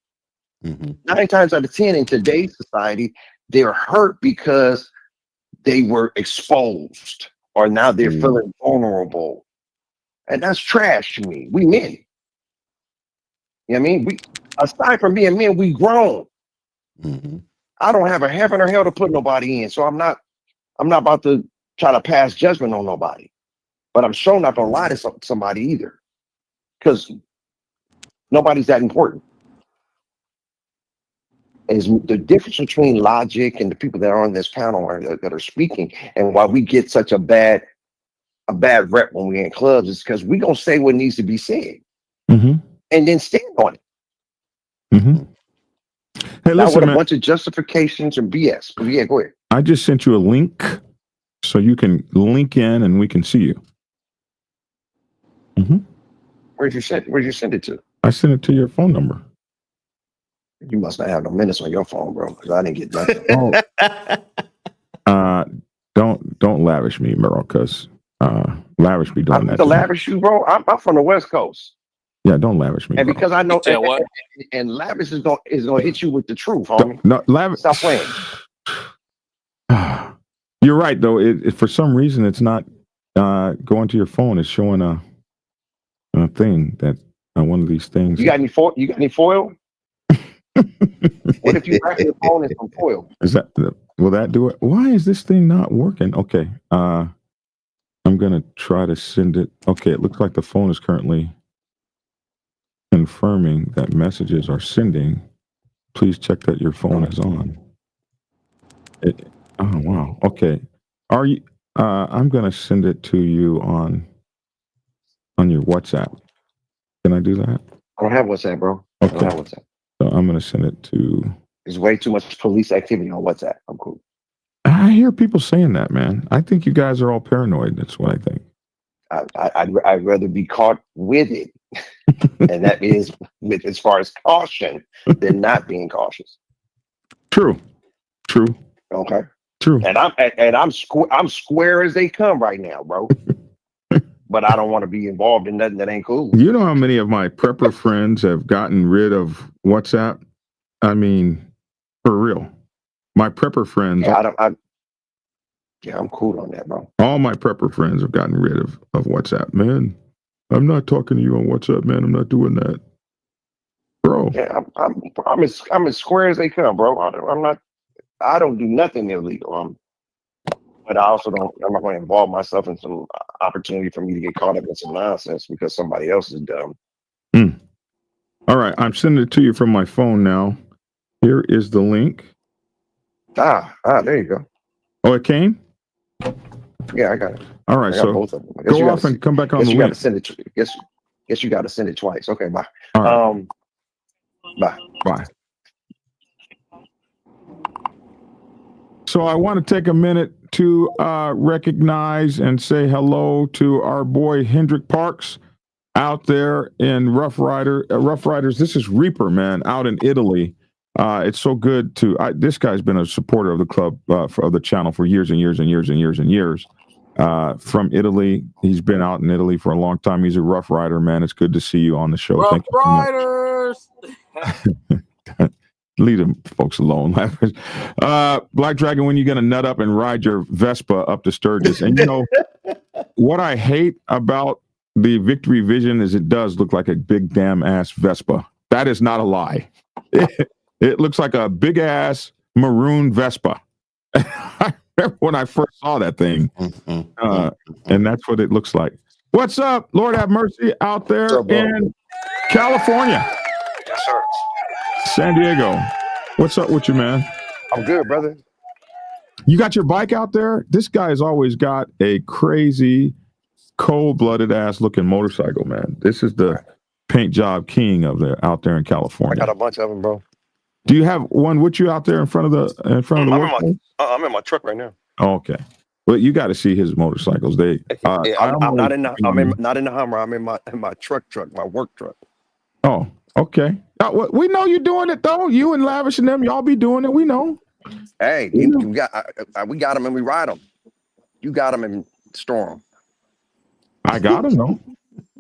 [SPEAKER 5] 9 times out of 10 in today's society, they're hurt because they were exposed or now they're feeling vulnerable. And that's trash to me. We men. You know what I mean? Aside from being men, we grown. I don't have a heaven or hell to put nobody in. So I'm not about to try to pass judgment on nobody. But I'm sure not gonna lie to somebody either. Because nobody's that important. Is the difference between Logic and the people that are on this panel that are speaking, and why we get such a bad a bad rep when we're in clubs is because we're gonna say what needs to be said
[SPEAKER 1] Mm-hmm.
[SPEAKER 5] and then stand on it.
[SPEAKER 1] Mm-hmm. Hey,
[SPEAKER 5] Not
[SPEAKER 1] listen,
[SPEAKER 5] with a
[SPEAKER 1] man.
[SPEAKER 5] bunch of justifications and BS. But yeah, go ahead.
[SPEAKER 1] I just sent you a link so you can link in and we can see you. Mm-hmm.
[SPEAKER 5] Where'd you send it to?
[SPEAKER 1] I sent it to your phone number.
[SPEAKER 5] You must not have no minutes on your phone, bro, because I didn't get nothing.
[SPEAKER 1] Don't lavish me, Merle, because lavish me doing
[SPEAKER 5] I'm
[SPEAKER 1] that.
[SPEAKER 5] to lavish you, bro. I'm from the West Coast.
[SPEAKER 1] Yeah, don't lavish me.
[SPEAKER 5] And
[SPEAKER 1] bro.
[SPEAKER 5] because I know
[SPEAKER 4] You said what?
[SPEAKER 5] and lavish is gonna hit you with the truth, homie.
[SPEAKER 1] No, lavish.
[SPEAKER 5] Stop playing.
[SPEAKER 1] You're right, though. It for some reason it's not going to your phone. It's showing a thing that one of these things.
[SPEAKER 5] You got any foil? What if you wrap your phone in some foil?
[SPEAKER 1] Is that will that do it? Why is this thing not working? Okay, I'm gonna try to send it. Okay, it looks like the phone is currently confirming that messages are sending. Please check that your phone is on. Oh wow. Okay. Are you? I'm gonna send it to you on your WhatsApp. Can I do that?
[SPEAKER 5] I don't have WhatsApp, bro. I don't
[SPEAKER 1] Okay.
[SPEAKER 5] have WhatsApp.
[SPEAKER 1] So I'm gonna send it to.
[SPEAKER 5] There's way too much police activity on WhatsApp. I'm cool.
[SPEAKER 1] I hear people saying that, man. I think you guys are all paranoid. That's what I think.
[SPEAKER 5] I'd rather be caught with it, and that is with as far as caution than not being cautious.
[SPEAKER 1] True.
[SPEAKER 5] Okay.
[SPEAKER 1] True.
[SPEAKER 5] And I'm square as they come right now, bro. But I don't want to be involved in nothing that ain't cool.
[SPEAKER 1] You know how many of my prepper friends have gotten rid of WhatsApp? I mean, for real. My prepper friends.
[SPEAKER 5] Yeah, I'm cool on that, bro.
[SPEAKER 1] All my prepper friends have gotten rid of WhatsApp. Man, I'm not talking to you on WhatsApp, man. I'm not doing that, bro.
[SPEAKER 5] Yeah, I'm as square as they come, bro. I don't do nothing illegal. But I also I'm not going to involve myself in some opportunity for me to get caught up in some nonsense because somebody else is dumb.
[SPEAKER 1] All right, I'm sending it to you from my phone now. Here is the link.
[SPEAKER 5] There you go.
[SPEAKER 1] Oh, it came?
[SPEAKER 5] Yeah, I got it.
[SPEAKER 1] All right, so
[SPEAKER 5] both of them.
[SPEAKER 1] go off and come back on the
[SPEAKER 5] you
[SPEAKER 1] link.
[SPEAKER 5] Got to send it. Guess you got to send it twice. Okay, bye.
[SPEAKER 1] All right.
[SPEAKER 5] Bye.
[SPEAKER 1] So I want to take a minute to recognize and say hello to our boy Hendrick Parks out there in Rough Riders. This is Reaper, man, out in Italy. It's so good to. This guy's been a supporter of the club of the channel for years and years and years and years and years. From Italy, he's been out in Italy for a long time. He's a Rough Rider, man. It's good to see you on the show.
[SPEAKER 4] Rough
[SPEAKER 1] Thank you
[SPEAKER 4] Riders.
[SPEAKER 1] Leave them folks alone. Black Dragon, when you gonna nut up and ride your Vespa up to Sturgis? And you know what I hate about the Victory Vision is it does look like a big damn ass Vespa. That is not a lie. It looks like a big ass maroon Vespa. I remember when I first saw that thing, and that's what it looks like. What's up, Lord have mercy, out there in California?
[SPEAKER 5] Yes, sir.
[SPEAKER 1] San Diego. What's up with you, man?
[SPEAKER 5] I'm good, brother.
[SPEAKER 1] You got your bike out there? This guy's always got a crazy, cold-blooded ass looking motorcycle, man. This is the paint job king out there in California.
[SPEAKER 6] I got a bunch of them, bro.
[SPEAKER 1] Do you have one with you out there in front of the workplace?
[SPEAKER 6] I'm in my truck right now.
[SPEAKER 1] Oh, okay. Well, you got to see his motorcycles.
[SPEAKER 6] I'm not in the Hummer. I'm in my truck, my work truck.
[SPEAKER 1] Oh, okay. We know you're doing it though. You and Lavish and them, y'all be doing it. We know.
[SPEAKER 6] Hey, we got them and we ride them. You got them and store them.
[SPEAKER 1] I got them though.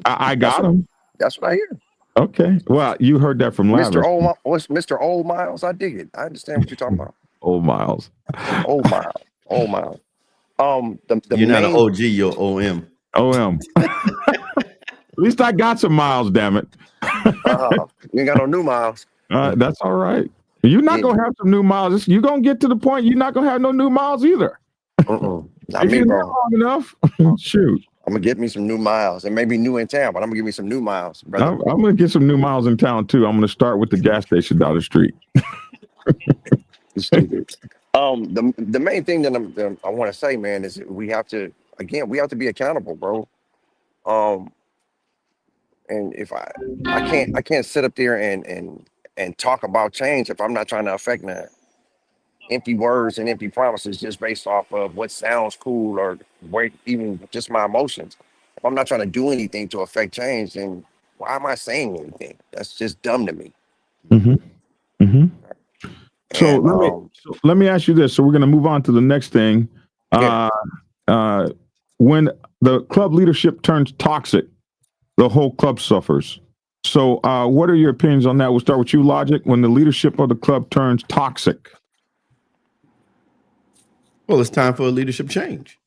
[SPEAKER 1] I got them.
[SPEAKER 6] That's what I hear.
[SPEAKER 1] Okay. Well, you heard that from Lavish.
[SPEAKER 6] Mr. Old Miles. I dig it. I understand what you're talking about.
[SPEAKER 1] Old Miles.
[SPEAKER 6] Old Miles.
[SPEAKER 3] You're not an OG, you're OM.
[SPEAKER 1] OM. At least I got some miles, damn it.
[SPEAKER 6] You ain't got no new miles.
[SPEAKER 1] That's all right. You're not going to have some new miles. You're going to get to the point you're not going to have no new miles either.
[SPEAKER 6] Not me, bro.
[SPEAKER 1] Long enough, shoot.
[SPEAKER 6] I'm going to get me some new miles. It may be new in town, but I'm going to give me some new miles, brother.
[SPEAKER 1] I'm going to get some new miles in town, too. I'm going to start with the gas station down the street.
[SPEAKER 6] Stupid. The main thing that I want to say, man, is we have to again, we have to be accountable, bro. And if I can't sit up there and talk about change if I'm not trying to affect that. Empty words and empty promises just based off of what sounds cool or even just my emotions. If I'm not trying to do anything to affect change, then why am I saying anything? That's just dumb to me.
[SPEAKER 1] Mm-hmm. Mm-hmm. So
[SPEAKER 6] And
[SPEAKER 1] let me ask you this. So we're going to move on to the next thing.
[SPEAKER 6] yeah,
[SPEAKER 1] When the club leadership turns toxic, the whole club suffers. So what are your opinions on that? We'll start with you, Logic. When the leadership of the club turns toxic.
[SPEAKER 3] Well, it's time for a leadership change.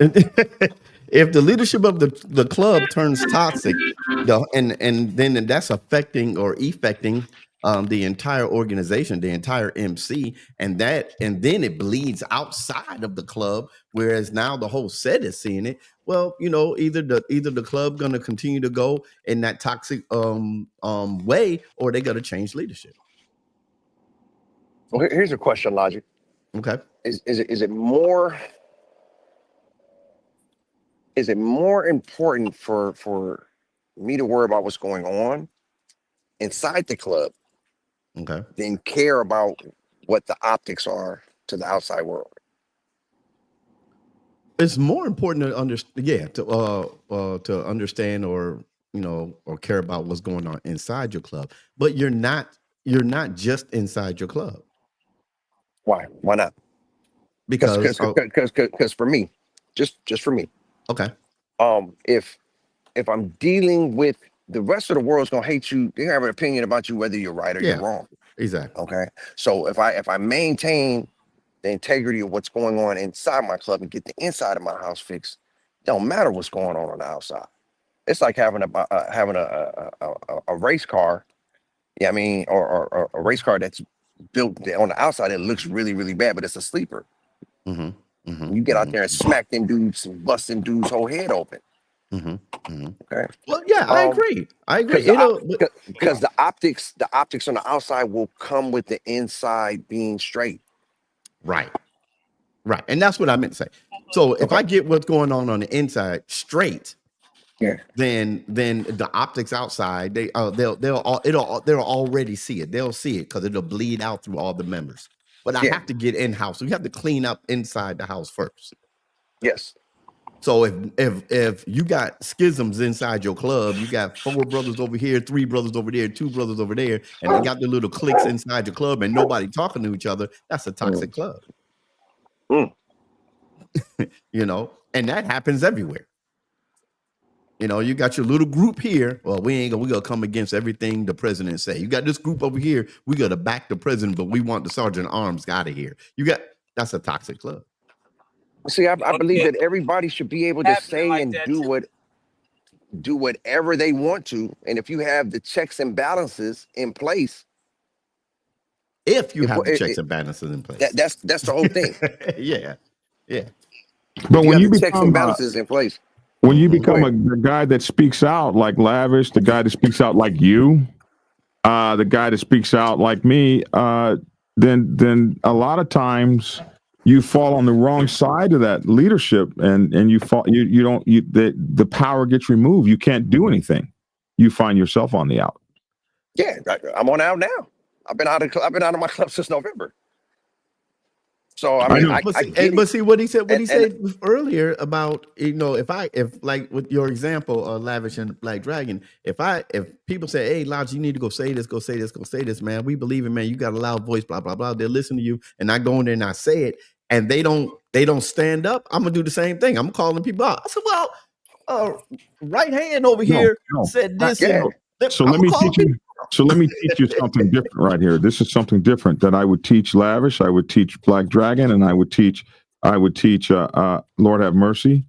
[SPEAKER 3] If the leadership of the club turns toxic, and then that's affecting or effecting the entire organization, the entire MC, and then it bleeds outside of the club, whereas now the whole set is seeing it. Well, either the club going to continue to go in that toxic way, or they got to change leadership.
[SPEAKER 6] well, here's a question, Logic.
[SPEAKER 3] Okay.
[SPEAKER 6] Is it more important for me to worry about what's going on inside the club
[SPEAKER 3] Okay.
[SPEAKER 6] than care about what the optics are to the outside world?
[SPEAKER 3] It's more important to understand, to understand or care about what's going on inside your club. But you're not just inside your club.
[SPEAKER 6] Why not?
[SPEAKER 3] Because
[SPEAKER 6] for me, just for me,
[SPEAKER 3] okay,
[SPEAKER 6] if I'm dealing with the rest of the world's gonna hate you, they have an opinion about you whether you're right or
[SPEAKER 3] Yeah.
[SPEAKER 6] you're wrong.
[SPEAKER 3] exactly.
[SPEAKER 6] Okay, so if I maintain the integrity of what's going on inside my club and get the inside of my house fixed, it don't matter what's going on the outside. It's like having a race car. Yeah, I mean, or a race car that's built on the outside. It looks really, really bad, but it's a sleeper.
[SPEAKER 3] Mm-hmm. Mm-hmm.
[SPEAKER 6] You get out there and smack them dudes and bust them dudes' whole head open.
[SPEAKER 3] Mm-hmm. Mm-hmm.
[SPEAKER 6] Okay.
[SPEAKER 3] Well, yeah, I agree.
[SPEAKER 6] Because the optics on the outside will come with the inside being straight.
[SPEAKER 3] Right. And that's what I meant to say. So if I get what's going on the inside straight,
[SPEAKER 6] yeah,
[SPEAKER 3] then the optics outside, they'll already see it. They'll see it because it'll bleed out through all the members. But I have to get in house. So you have to clean up inside the house first.
[SPEAKER 6] Yes.
[SPEAKER 3] So if you got schisms inside your club, you got 4 brothers over here, 3 brothers over there, 2 brothers over there, and they got the little cliques inside your club and nobody talking to each other, that's a toxic club. And that happens everywhere. You got your little group here. Well, we're gonna come against everything the president say. You got this group over here. We gotta back the president, but we want the sergeant at arms out of here. That's a toxic club.
[SPEAKER 6] See, I believe that everybody should be able to say like and do whatever they want to, and if you have the checks and balances in place.
[SPEAKER 3] If you have the checks and balances in place,
[SPEAKER 6] that's the whole thing.
[SPEAKER 3] yeah.
[SPEAKER 1] But when you become
[SPEAKER 6] checks and balances in place,
[SPEAKER 1] when you become a guy that speaks out like Lavish, the guy that speaks out like you, the guy that speaks out like me, then a lot of times you fall on the wrong side of that leadership, and the power gets removed. You can't do anything. You find yourself on the out.
[SPEAKER 6] Yeah, I'm on out now. I've been out of my club since November. So I mean,
[SPEAKER 3] but see what he said. What he said earlier about if like with your example, Lavish and Black Dragon, if people say, "Hey, Lodge, you need to go say this, man. We believe it, man. You got a loud voice, blah blah blah." They listen to you, and I go in there and I say it, and they don't stand up. I'm gonna do the same thing. I'm calling people out. I said, "Well, right hand over here said this."
[SPEAKER 1] So let me teach you. So let me teach you something different right here. This is something different that I would teach Lavish. I would teach Black Dragon, and I would teach Lord have mercy.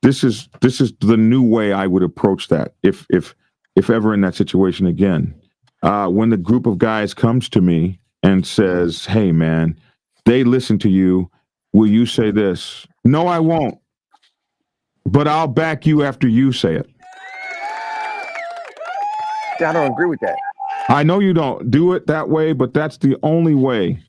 [SPEAKER 1] This is the new way I would approach that if ever in that situation again. When the group of guys comes to me and says, "Hey man, they listen to you. Will you say this?" "No, I won't. But I'll back you after you say it."
[SPEAKER 6] I don't agree with that.
[SPEAKER 1] I know you don't do it that way, but that's the only way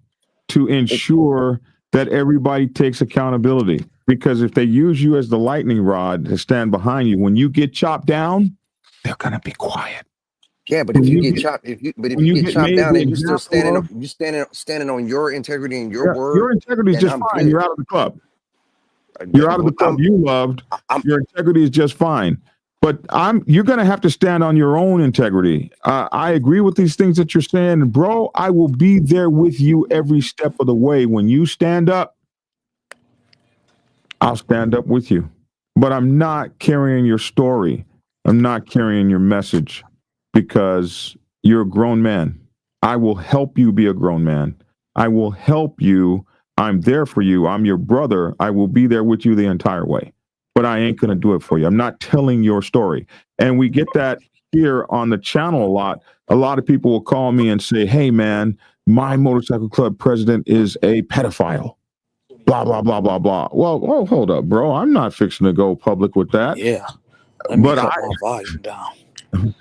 [SPEAKER 1] to ensure that everybody takes accountability. Because if they use you as the lightning rod to stand behind you, when you get chopped down, they're gonna be quiet.
[SPEAKER 6] Yeah, but
[SPEAKER 1] When
[SPEAKER 6] if you
[SPEAKER 1] you
[SPEAKER 6] get
[SPEAKER 1] get
[SPEAKER 6] chopped, if you
[SPEAKER 1] when you
[SPEAKER 6] get
[SPEAKER 1] get
[SPEAKER 6] chopped
[SPEAKER 1] made
[SPEAKER 6] down
[SPEAKER 1] the
[SPEAKER 6] and you still
[SPEAKER 1] example of,
[SPEAKER 6] standing on your integrity and your
[SPEAKER 1] yeah,
[SPEAKER 6] word,
[SPEAKER 1] your integrity is
[SPEAKER 6] then
[SPEAKER 1] just
[SPEAKER 6] I'm
[SPEAKER 1] fine.
[SPEAKER 6] good.
[SPEAKER 1] You're out of the club. You're out of the club you loved.
[SPEAKER 6] I'm
[SPEAKER 1] Your integrity is just fine. But you're going to have to stand on your own integrity. I agree with these things that you're saying, bro. I will be there with you every step of the way. When you stand up, I'll stand up with you. But I'm not carrying your story. I'm not carrying your message because you're a grown man. I will help you be a grown man. I will help you. I'm there for you. I'm your brother. I will be there with you the entire way. But I ain't going to do it for you. I'm not telling your story. And we get that here on the channel a lot. A lot of people will call me and say, hey, man, my motorcycle club president is a pedophile. Blah, blah, blah, blah, blah. Well, hold up, bro. I'm not fixing to go public with that.
[SPEAKER 7] Yeah. Let me
[SPEAKER 1] But
[SPEAKER 7] cut my volume down.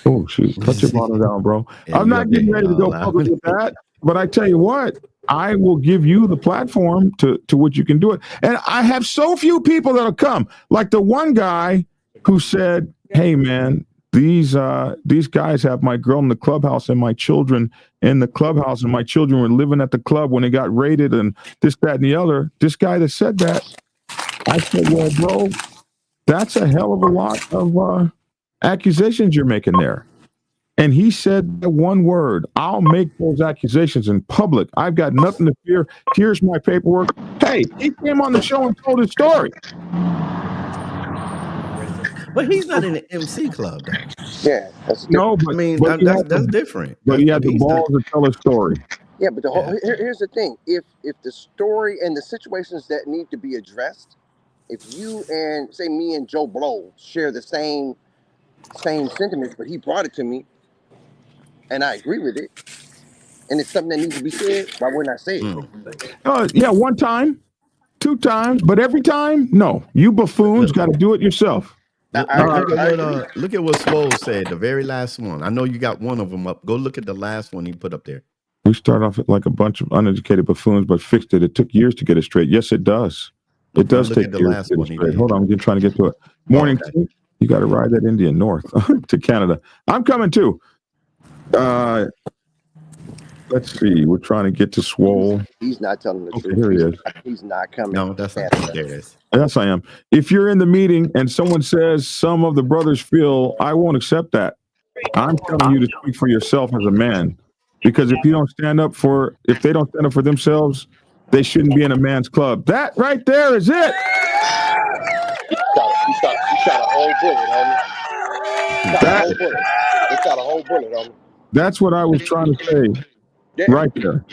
[SPEAKER 1] Oh, shoot. Cut your bottom down, bro.
[SPEAKER 3] Yeah,
[SPEAKER 1] I'm
[SPEAKER 3] you
[SPEAKER 1] not
[SPEAKER 3] up there
[SPEAKER 1] getting ready to go
[SPEAKER 3] all out.
[SPEAKER 1] public with that. But I tell you what, I will give you the platform to which you can do it. And I have so few people that'll come. Like the one guy who said, hey, man, these guys have my girl in the clubhouse and my children in the clubhouse, and my children were living at the club when they got raided and this, that, and the other. This guy that said that, I said, well, bro, that's a hell of a lot of accusations you're making there. And he said the one word, I'll make those accusations in public. I've got nothing to fear. Here's my paperwork. Hey, he came on the show and told his story.
[SPEAKER 3] But he's not in the MC club, though.
[SPEAKER 6] yeah, that's
[SPEAKER 1] No,
[SPEAKER 3] I mean,
[SPEAKER 1] but he
[SPEAKER 3] that's
[SPEAKER 1] had the,
[SPEAKER 3] different.
[SPEAKER 1] but he had the
[SPEAKER 3] He's not-
[SPEAKER 1] balls to tell his story.
[SPEAKER 6] yeah. But the whole
[SPEAKER 3] Yeah.
[SPEAKER 6] here's the thing: if the story and the situations that need to be addressed, if you and say me and Joe Blow share the same sentiments, but he brought it to me, and I agree with it, and it's something that needs to be said, why wouldn't I say it?
[SPEAKER 1] Yeah, one time, 2 times, but every time, no. You buffoons got to do it yourself.
[SPEAKER 3] Look at what Swole said, the very last one. I know you got one of them up. Go look at the last one he put up there.
[SPEAKER 1] We start off like a bunch of uneducated buffoons, but fixed it. It took years to get it straight. Yes, it does. It does take years to get it straight. Hold on, I'm trying to get to it. Morning, you got to ride that Indian north to Canada. I'm coming too. Let's see. We're trying to get to Swole.
[SPEAKER 6] He's not telling the truth.
[SPEAKER 1] Here he is.
[SPEAKER 6] He's not coming.
[SPEAKER 3] No, that's not. There it is.
[SPEAKER 1] Yes, I am. If you're in the meeting and someone says some of the brothers feel, I won't accept that. I'm telling you to speak for yourself as a man. Because if they don't stand up for themselves, they shouldn't be in a man's club. That right there is it.
[SPEAKER 6] You shot a whole bullet, homie. You shot a whole bullet, homie.
[SPEAKER 1] That's what I was trying to say.
[SPEAKER 6] Yeah.
[SPEAKER 1] Right there.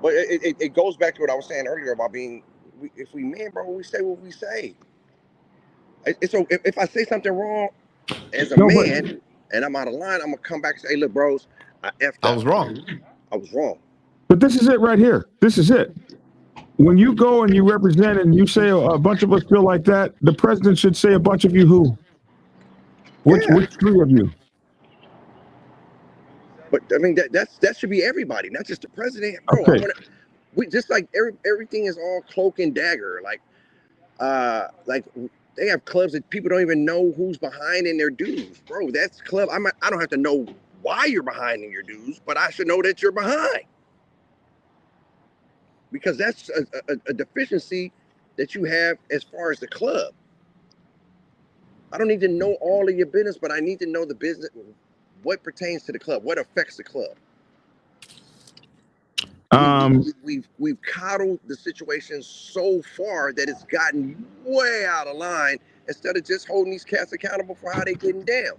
[SPEAKER 6] But it goes back to what I was saying earlier about if we men, bro, we say what we say. So if I say something wrong as a man and I'm out of line, I'm gonna come back and say, hey, look, bros, I was wrong. I was wrong.
[SPEAKER 1] But this is it right here. This is it. When you go and you represent and you say a bunch of us feel like that, the president should say a bunch of you who? Which 3 of you?
[SPEAKER 6] But I mean that should be everybody, not just the president. Bro,
[SPEAKER 1] Okay.
[SPEAKER 6] We just like everything is all cloak and dagger. Like they have clubs that people don't even know who's behind in their dues. Bro, that's club. I don't have to know why you're behind in your dues, but I should know that you're behind. Because that's a deficiency that you have as far as the club. I don't need to know all of your business, but I need to know the business, what pertains to the club, what affects the club. We've coddled the situation so far that it's gotten way out of line instead of just holding these cats accountable for how they getting down.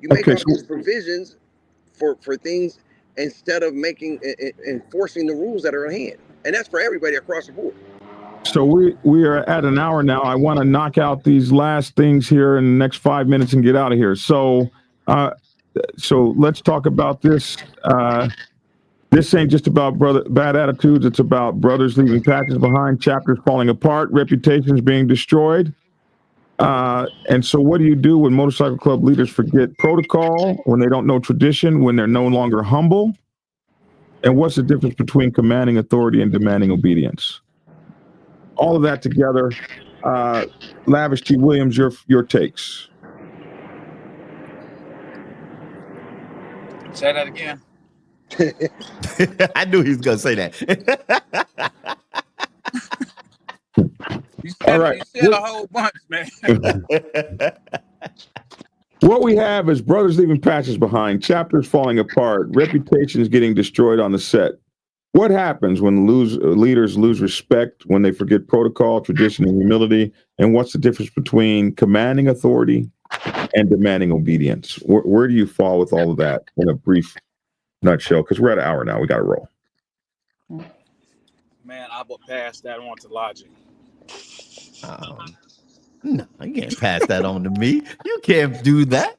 [SPEAKER 6] You make all these provisions for things instead of enforcing the rules that are at hand. And that's for everybody across the board.
[SPEAKER 1] So we are at an hour now. I want to knock out these last things here in the next 5 minutes and get out of here. So let's talk about this. This ain't just about bad attitudes. It's about brothers leaving patches behind, chapters falling apart, reputations being destroyed. And so what do you do when motorcycle club leaders forget protocol, when they don't know tradition, when they're no longer humble? And what's the difference between commanding authority and demanding obedience? All of that together Lavish T. Williams, your takes.
[SPEAKER 4] Say that again.
[SPEAKER 3] I knew he was gonna say that.
[SPEAKER 1] All right.
[SPEAKER 4] You said a whole bunch, man.
[SPEAKER 1] What we have is brothers leaving patches behind, chapters falling apart, reputations getting destroyed on the set. What happens when leaders lose respect, when they forget protocol, tradition, and humility? And what's the difference between commanding authority and demanding obedience? Where do you fall with all of that in a brief nutshell? Because we're at an hour now. We got to roll.
[SPEAKER 4] Man, I will pass that on to Logic.
[SPEAKER 3] No, you can't pass that on to me. You can't do that.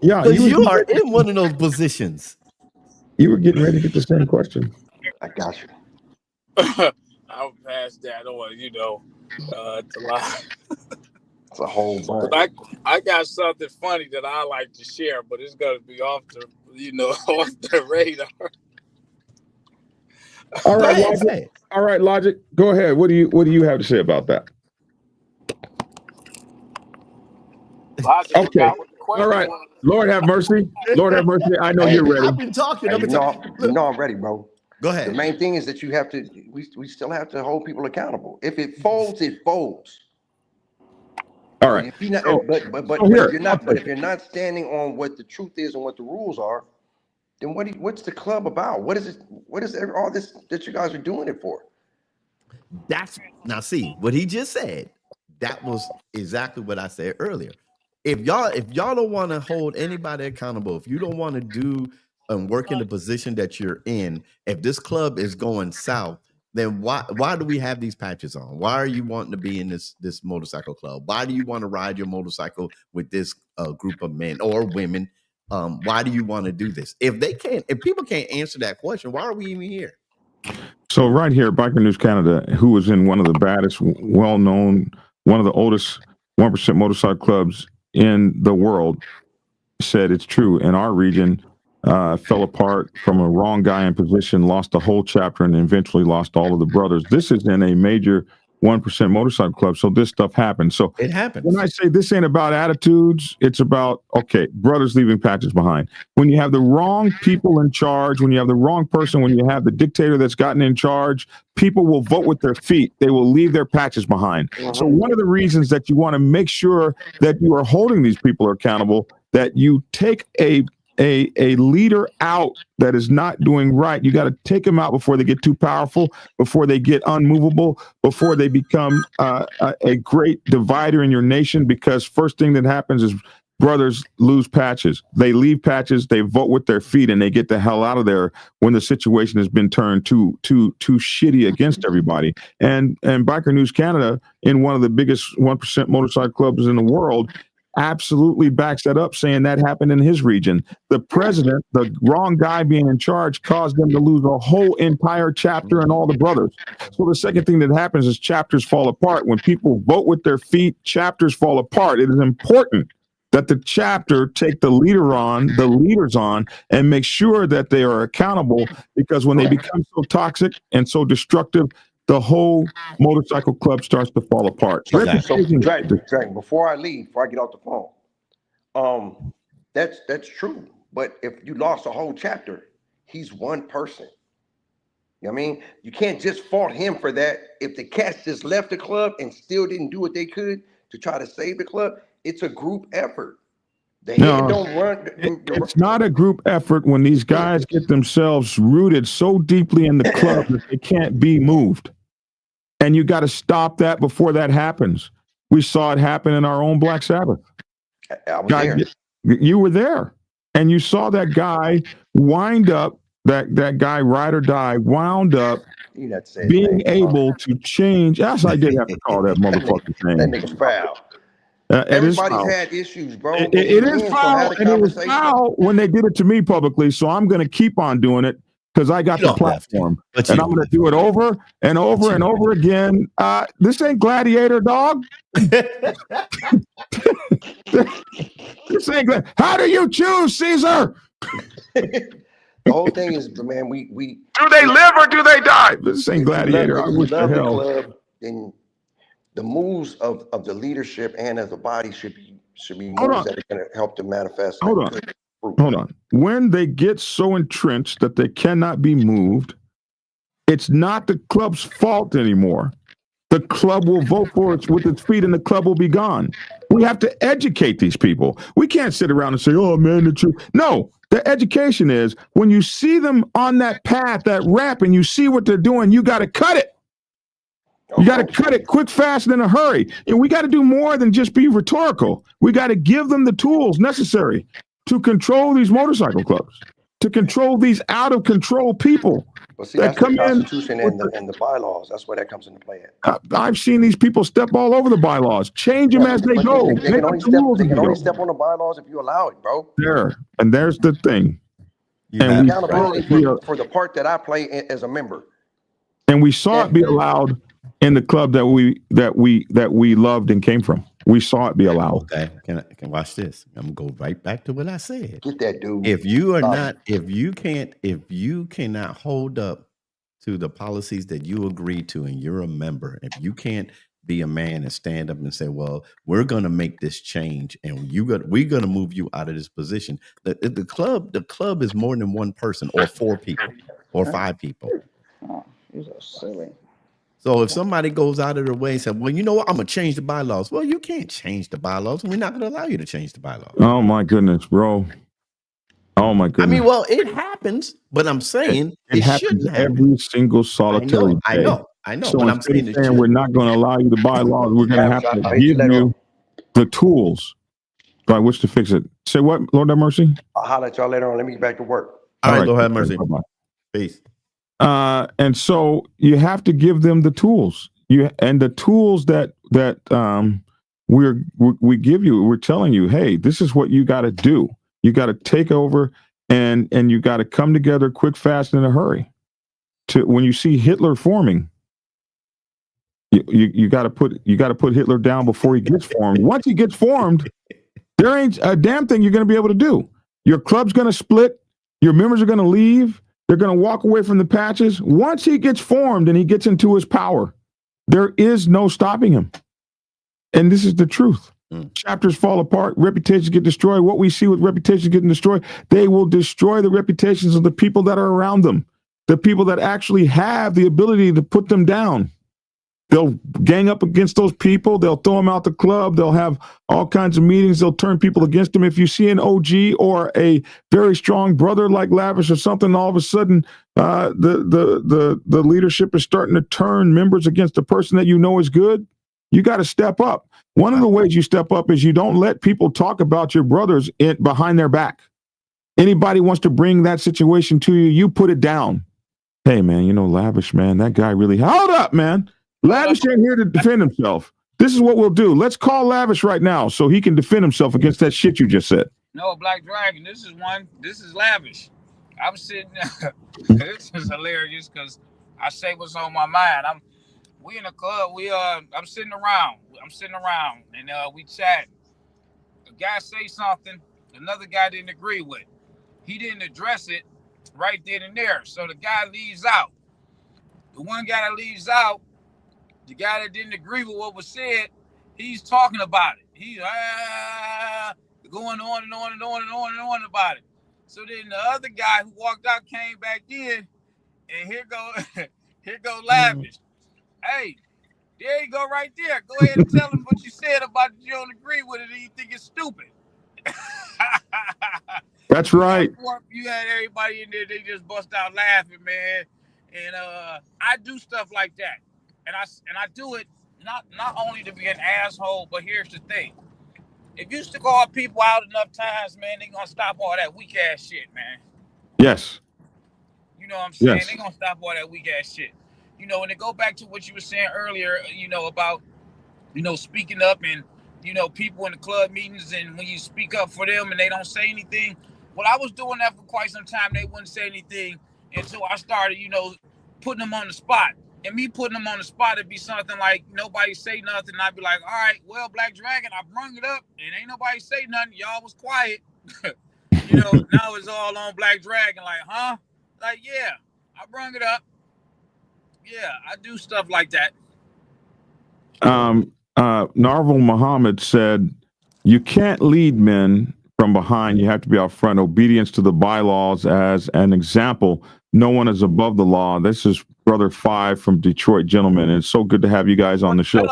[SPEAKER 1] Yeah,
[SPEAKER 3] Because you are in one of those positions.
[SPEAKER 1] You were getting ready to get the same question.
[SPEAKER 5] I got you.
[SPEAKER 4] I'll pass that on, to Logic.
[SPEAKER 5] It's a whole bunch.
[SPEAKER 4] But I got something funny that I like to share, but it's gonna be off the off the radar.
[SPEAKER 1] All right, Logic. All right, Logic. Go ahead. What do you have to say about that?
[SPEAKER 4] Logic,
[SPEAKER 1] okay. All right. Lord have mercy. Lord have mercy. I know you're ready.
[SPEAKER 3] I've been talking.
[SPEAKER 5] Hey, I'm ready, bro.
[SPEAKER 3] Go ahead.
[SPEAKER 5] The main thing is that you have to. We still have to hold people accountable. If it folds, it folds.
[SPEAKER 1] All right.
[SPEAKER 5] If you're not, if you're not standing on what the truth is and what the rules are, then what's the club about? What is it? What is all this that you guys are doing it for?
[SPEAKER 3] Now see what he just said. That was exactly what I said earlier. If y'all don't want to hold anybody accountable, if you don't want to do and work in the position that you're in, if this club is going south, then why do we have these patches on? Why are you wanting to be in this motorcycle club? Why do you want to ride your motorcycle with this group of men or women? Why do you want to do this? If people can't answer that question, why are we even here?
[SPEAKER 1] So right here, Biker News Canada, who was in one of the baddest, well-known, one of the oldest 1% motorcycle clubs in the world, said it's true. In our region, fell apart from a wrong guy in position, lost the whole chapter, and eventually lost all of the brothers. This is in a major 1% motorcycle club, so this stuff happens. So
[SPEAKER 3] it happens.
[SPEAKER 1] When I say this ain't about attitudes, it's about, okay, brothers leaving patches behind. When you have the wrong people in charge, when you have the wrong person, when you have the dictator that's gotten in charge, people will vote with their feet. They will leave their patches behind. So one of the reasons that you want to make sure that you are holding these people accountable, that you take a leader out that is not doing right. You got to take them out before they get too powerful, before they get unmovable, before they become a great divider in your nation. Because first thing that happens is brothers lose patches. They leave patches, they vote with their feet, and they get the hell out of there when the situation has been turned too shitty against everybody. And Biker News Canada, in one of the biggest 1% motorcycle clubs in the world, absolutely backs that up, saying that happened in his region. The president, the wrong guy being in charge, caused them to lose a whole entire chapter and all the brothers. So the second thing that happens is chapters fall apart. When people vote with their feet, chapters fall apart. It is important that the chapter take the leaders on, and make sure that they are accountable, because when they become so toxic and so destructive, the whole motorcycle club starts to fall apart.
[SPEAKER 5] So Dragon, before I get off the phone, that's true. But if you lost a whole chapter, he's one person. You know what I mean? You can't just fault him for that. If the cats just left the club and still didn't do what they could to try to save the club, it's a group effort. The head don't run.
[SPEAKER 1] It's not a group effort when these guys get themselves rooted so deeply in the club that they can't be moved. And you got to stop that before that happens. We saw it happen in our own Black Sabbath.
[SPEAKER 5] I was there.
[SPEAKER 1] You were there, and you saw that guy wind up. That guy, ride or die, wound up being able to change. Yes, I did have to call that motherfucking thing.
[SPEAKER 5] That nigga's foul. Everybody's had issues, bro.
[SPEAKER 1] It is foul, and it was foul when they did it to me publicly. So I'm going to keep on doing it, because I got the platform, and I'm going to do it over and over and over again. This ain't Gladiator, dog. This ain't How do you choose, Caesar?
[SPEAKER 5] The whole thing is, man, we
[SPEAKER 1] do they live or do they die? This ain't Gladiator. I wish the hell.
[SPEAKER 5] Club, then
[SPEAKER 6] the moves of the leadership and of the body should be
[SPEAKER 1] Hold
[SPEAKER 6] moves
[SPEAKER 1] on.
[SPEAKER 6] that are going to help to manifest.
[SPEAKER 1] Hold
[SPEAKER 6] that
[SPEAKER 1] on.
[SPEAKER 6] good fruit.
[SPEAKER 1] Hold on. When they get so entrenched that they cannot be moved, it's not the club's fault anymore. The club will vote for it with its feet and the club will be gone. We have to educate these people. We can't sit around and say, oh man, the truth. No, the education is when you see them on that path, that ramp, and you see what they're doing, you got to cut it. You got to cut it quick, fast, and in a hurry. And we got to do more than just be rhetorical. We got to give them the tools necessary to control these motorcycle clubs, to control these out of control people.
[SPEAKER 6] But see,
[SPEAKER 1] that
[SPEAKER 6] that's the
[SPEAKER 1] come in
[SPEAKER 6] Constitution and the bylaws. That's where that comes into play at.
[SPEAKER 1] I've seen these people step all over the bylaws, change them as they
[SPEAKER 6] But
[SPEAKER 1] go.
[SPEAKER 6] they
[SPEAKER 1] Make
[SPEAKER 6] can
[SPEAKER 1] up
[SPEAKER 6] only
[SPEAKER 1] the rules as they go.
[SPEAKER 6] step on the bylaws if you allow it, bro.
[SPEAKER 1] And there's the thing. And we
[SPEAKER 6] Accountability for the part that I play as a member.
[SPEAKER 1] And we saw it be allowed in the club that we loved and came from. We saw it be allowed.
[SPEAKER 3] Okay, can watch this. I'm gonna go right back to what I said.
[SPEAKER 6] Get that dude.
[SPEAKER 3] If you cannot hold up to the policies that you agree to and you're a member, if you can't be a man and stand up and say, well, we're gonna make this change and we're gonna move you out of this position. The club is more than one person or 4 people or 5 people.
[SPEAKER 7] Oh, you're so silly.
[SPEAKER 3] So if somebody goes out of their way and says, well, you know what, I'm going to change the bylaws. Well, you can't change the bylaws. We're not going to allow you to change the bylaws.
[SPEAKER 1] Oh, my goodness, bro. Oh, my goodness.
[SPEAKER 3] I mean, well, it happens, but I'm saying it
[SPEAKER 1] happens
[SPEAKER 3] shouldn't happen.
[SPEAKER 1] every single solitary day.
[SPEAKER 3] I know.
[SPEAKER 1] So
[SPEAKER 3] but I'm saying
[SPEAKER 1] we're not going to allow you the bylaws. We're going to have to give you the tools by which to fix it. Say what, Lord have mercy?
[SPEAKER 6] I'll holler at y'all later on. Let me get back to work.
[SPEAKER 3] All right, Lord have mercy.
[SPEAKER 1] Bye-bye.
[SPEAKER 3] Peace.
[SPEAKER 1] And so you have to give them the tools. The tools that we give you. We're telling you, hey, this is what you got to do. You got to take over, and you got to come together quick, fast, and in a hurry. When you see Hitler forming, you got to put Hitler down before he gets formed. Once he gets formed, there ain't a damn thing you're going to be able to do. Your club's going to split. Your members are going to leave. They're going to walk away from the patches. Once he gets formed and he gets into his power, there is no stopping him. And this is the truth. Chapters fall apart. Reputations get destroyed. What we see with reputations getting destroyed, they will destroy the reputations of the people that are around them, the people that actually have the ability to put them down. They'll gang up against those people. They'll throw them out the club. They'll have all kinds of meetings. They'll turn people against them. If you see an OG or a very strong brother like Lavish or something, all of a sudden the leadership is starting to turn members against the person that you know is good. You got to step up. One of the ways you step up is you don't let people talk about your brothers behind their back. Anybody wants to bring that situation to you, you put it down. Hey, man, Lavish, man, that guy really... Hold up, man. Lavish ain't here to defend himself. This is what we'll do. Let's call Lavish right now so he can defend himself against that shit you just said.
[SPEAKER 4] No, Black Dragon, this is Lavish. I'm sitting there. This is hilarious because I say what's on my mind. We in a club. I'm sitting around. And we chat. A guy say something, another guy didn't agree with. He didn't address it right then and there. So the guy leaves out. The one guy that leaves out, the guy that didn't agree with what was said, he's talking about it. He's going on and on and on and on and on about it. So then the other guy who walked out came back in, and here go Lavish. Hey, there you go right there. Go ahead and tell him what you said about it. You don't agree with it and you think it's stupid.
[SPEAKER 1] That's right.
[SPEAKER 4] You had everybody in there, they just bust out laughing, man. And I do stuff like that. And I do it not only to be an asshole, but here's the thing. If you stick all people out enough times, man, they're going to stop all that weak ass shit, man.
[SPEAKER 1] Yes.
[SPEAKER 4] You know what I'm saying?
[SPEAKER 1] Yes.
[SPEAKER 4] They're going to stop all that weak ass shit. And to go back to what you were saying earlier, about, speaking up and, people in the club meetings and when you speak up for them and they don't say anything. Well, I was doing that for quite some time. They wouldn't say anything until I started, putting them on the spot. And me putting them on the spot, it'd be something like nobody say nothing. I'd be like, all right, well, Black Dragon, I brung it up and ain't nobody say nothing. Y'all was quiet. Now it's all on Black Dragon. Like, huh? Like, yeah, I brung it up. Yeah, I do stuff like that.
[SPEAKER 1] Narvel Muhammad said, "You can't lead men from behind. You have to be out front. Obedience to the bylaws as an example. No one is above the law." This is Brother Five from Detroit, gentlemen. And it's so good to have you guys on the show.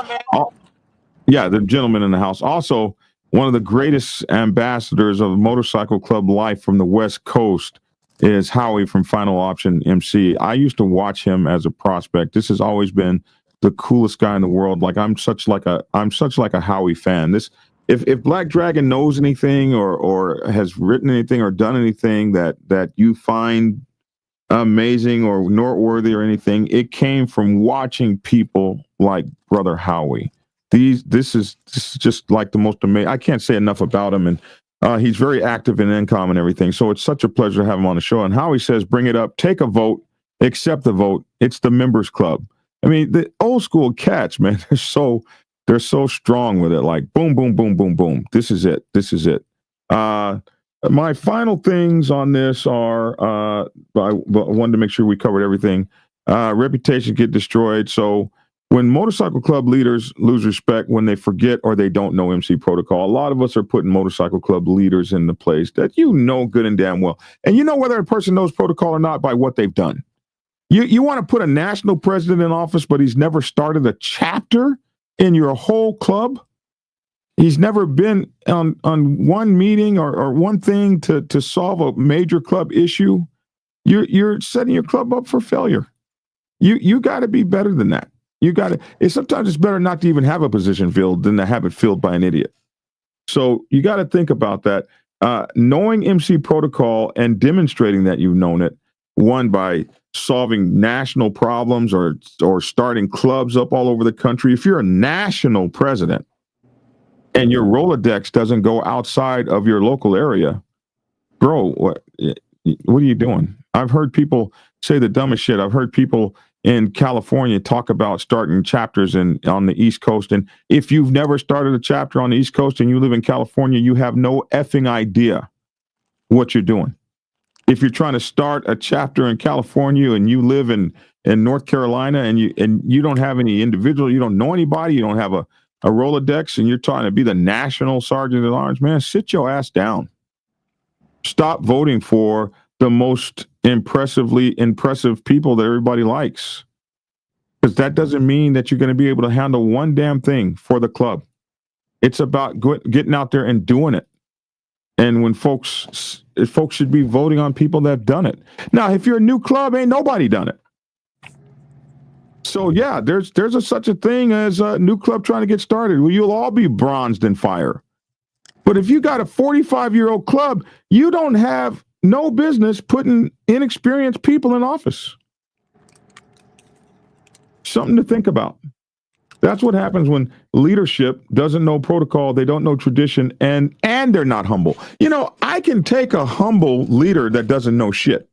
[SPEAKER 1] Yeah, the gentleman in the house. Also, one of the greatest ambassadors of motorcycle club life from the West Coast is Howie from Final Option MC. I used to watch him as a prospect. This has always been the coolest guy in the world. Like I'm such like a Howie fan. This if Black Dragon knows anything or has written anything or done anything that you find amazing or noteworthy or anything, it came from watching people like Brother Howie. This is just like the most amazing. I can't say enough about him, and he's very active in income and everything. So it's such a pleasure to have him on the show. And Howie says, "Bring it up, take a vote, accept the vote. It's the members club." I mean, the old school cats, man, they're so strong with it. Like boom, boom, boom, boom, boom. This is it. This is it. My final things on this are I wanted to make sure we covered everything. Reputation get destroyed. So when motorcycle club leaders lose respect, when they forget or they don't know MC protocol, a lot of us are putting motorcycle club leaders in the place that you know good and damn well. And you know whether a person knows protocol or not by what they've done. You want to put a national president in office, but he's never started a chapter in your whole club? He's never been on one meeting or one thing to solve a major club issue. You're setting your club up for failure. You got to be better than that. Sometimes it's better not to even have a position filled than to have it filled by an idiot. So you got to think about that. Knowing MC protocol and demonstrating that you've known it, one, by solving national problems or starting clubs up all over the country. If you're a national president and your Rolodex doesn't go outside of your local area, bro, what are you doing? I've heard people say the dumbest shit. I've heard people in California talk about starting chapters on the East Coast. And if you've never started a chapter on the East Coast and you live in California, you have no effing idea what you're doing. If you're trying to start a chapter in California and you live in North Carolina and you don't have any individual, you don't know anybody, you don't have a Rolodex, and you're trying to be the national sergeant at arms, man, sit your ass down. Stop voting for the most impressive people that everybody likes. Because that doesn't mean that you're going to be able to handle one damn thing for the club. It's about getting out there and doing it. And when folks should be voting on people that have done it. Now, if you're a new club, ain't nobody done it. So yeah, there's such a thing as a new club trying to get started. Well, you'll all be bronzed in fire. But if you got a 45-year-old club, you don't have no business putting inexperienced people in office. Something to think about. That's what happens when leadership doesn't know protocol, they don't know tradition, and they're not humble. You know, I can take a humble leader that doesn't know shit.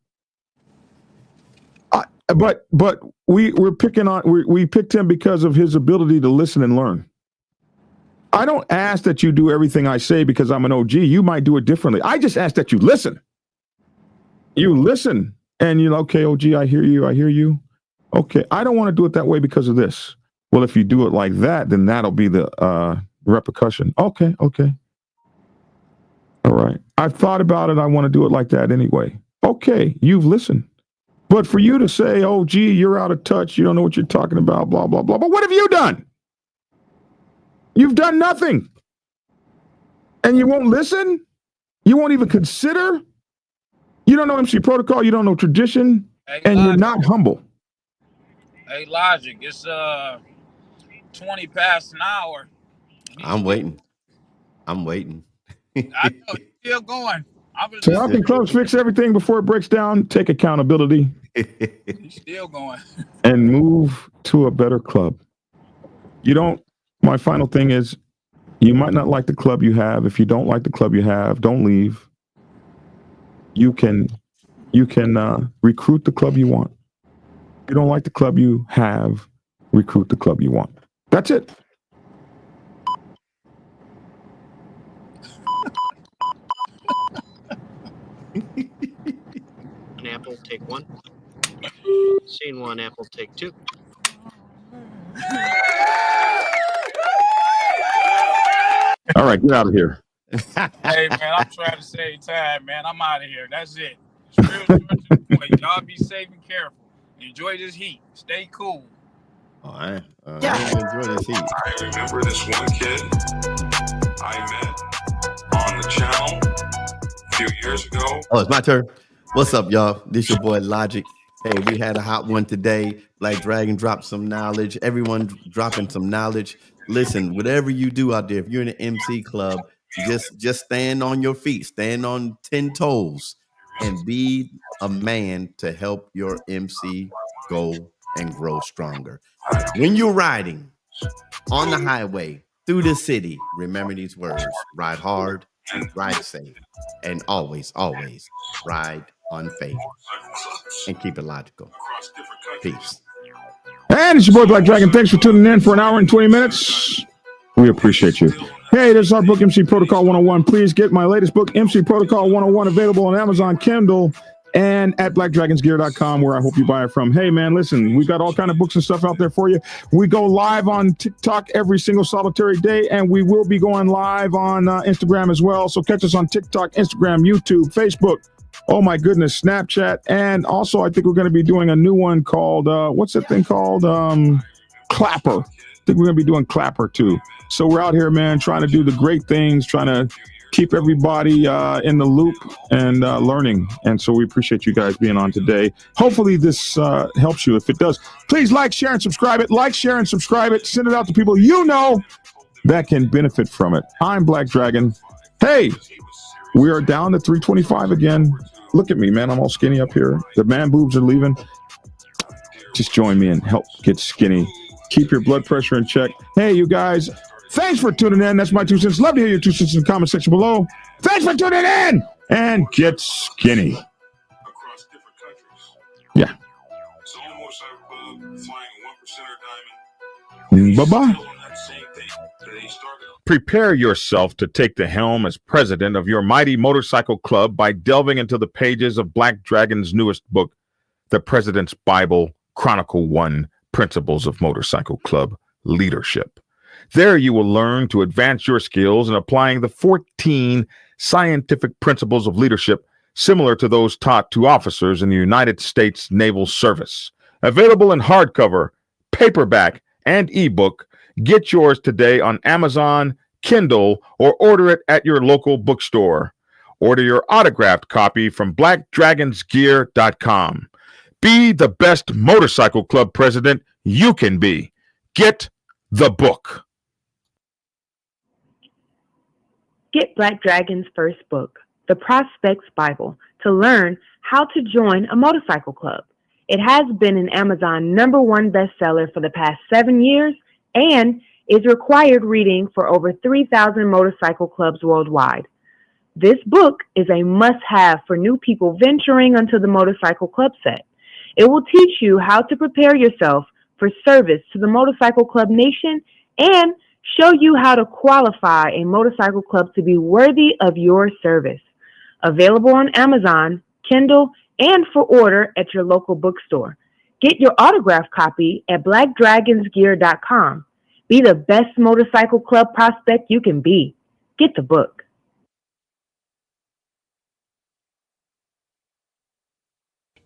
[SPEAKER 1] But we picked him because of his ability to listen and learn. I don't ask that you do everything I say because I'm an OG. You might do it differently. I just ask that you listen. You listen and you're okay, OG, I hear you. Okay, I don't want to do it that way because of this. Well, if you do it like that, then that'll be the repercussion. Okay. All right. I've thought about it. I want to do it like that anyway. Okay, you've listened. But for you to say, oh, gee, you're out of touch, you don't know what you're talking about, blah, blah, blah. But what have you done? You've done nothing. And you won't listen? You won't even consider? You don't know MC protocol, you don't know tradition, and you're not humble.
[SPEAKER 4] Hey, Logic, it's 20 past an hour.
[SPEAKER 3] I'm waiting.
[SPEAKER 4] I know it's still going.
[SPEAKER 1] So how can clubs fix everything before it breaks down? Take accountability.
[SPEAKER 4] He's still going.
[SPEAKER 1] And move to a better club. My final thing is, you might not like the club you have. If you don't like the club you have, don't leave. You can recruit the club you want. If you don't like the club you have, recruit the club you want. That's it.
[SPEAKER 8] An apple, take one. Scene one, apple, take two.
[SPEAKER 1] All right, get out of here.
[SPEAKER 4] Hey, man, I'm trying to save time, man. I'm out of here. That's it. Straight to the point. Y'all be safe and careful. Enjoy this heat. Stay cool.
[SPEAKER 3] Oh, I ain't enjoy this heat.
[SPEAKER 2] I remember this one kid I met on the channel a few years ago.
[SPEAKER 3] Oh, it's my turn. What's up, y'all? This your boy Logic. Hey, we had a hot one today. Black Dragon dropped some knowledge. Everyone dropping some knowledge. Listen, whatever you do out there, if you're in an MC club, just stand on your feet, stand on 10 toes, and be a man to help your MC go and grow stronger. When you're riding on the highway through the city, remember these words: ride hard, ride safe, and always, always ride on faith. And keep it logical. Peace.
[SPEAKER 1] And it's your boy Black Dragon. Thanks for tuning in for an hour and 20 minutes. We appreciate you. Hey, this is our book, MC Protocol 101. Please get my latest book, MC Protocol 101, available on Amazon Kindle and at blackdragonsgear.com, where I hope you buy it from. Hey, man, listen, we got all kind of books and stuff out there for you. We go live on TikTok every single solitary day, and we will be going live on Instagram as well. So catch us on TikTok, Instagram, YouTube, Facebook. Oh, my goodness, Snapchat. And also, I think we're going to be doing a new one called, what's that thing called? Clapper. I think we're going to be doing Clapper, too. So we're out here, man, trying to do the great things, trying to keep everybody in the loop and learning. And so we appreciate you guys being on today. Hopefully this helps you. If it does, please like, share, and subscribe it. Like, share, and subscribe it. Send it out to people you know that can benefit from it. I'm Black Dragon. Hey, we are down to 325 again. Look at me, man. I'm all skinny up here. The man boobs are leaving. Just join me and help get skinny. Keep your blood pressure in check. Hey, you guys. Thanks for tuning in. That's my 2 cents. Love to hear your 2 cents in the comment section below. Thanks for tuning in and get skinny.
[SPEAKER 2] Across different countries.
[SPEAKER 1] Yeah.
[SPEAKER 2] Some motorcycle club flying 1%
[SPEAKER 1] Bye-bye.
[SPEAKER 2] diamond. On that same thing that they started.
[SPEAKER 1] Prepare yourself to take the helm as president of your mighty motorcycle club by delving into the pages of Black Dragon's newest book, The President's Bible, Chronicle 1, Principles of Motorcycle Club Leadership. There you will learn to advance your skills in applying the 14 scientific principles of leadership similar to those taught to officers in the United States Naval Service. Available in hardcover, paperback, and ebook. Get yours today on Amazon, Kindle, or order it at your local bookstore. Order your autographed copy from blackdragonsgear.com. Be the best motorcycle club president you can be. Get the book.
[SPEAKER 8] Get Black Dragon's first book, The Prospect's Bible, to learn how to join a motorcycle club. It has been an Amazon #1 bestseller for the past 7 years and is required reading for over 3,000 motorcycle clubs worldwide. This book is a must-have for new people venturing onto the motorcycle club set. It will teach you how to prepare yourself for service to the motorcycle club nation and show you how to qualify a motorcycle club to be worthy of your service. Available on Amazon, Kindle, and for order at your local bookstore. Get your autographed copy at blackdragonsgear.com. Be the best motorcycle club prospect you can be. Get the book.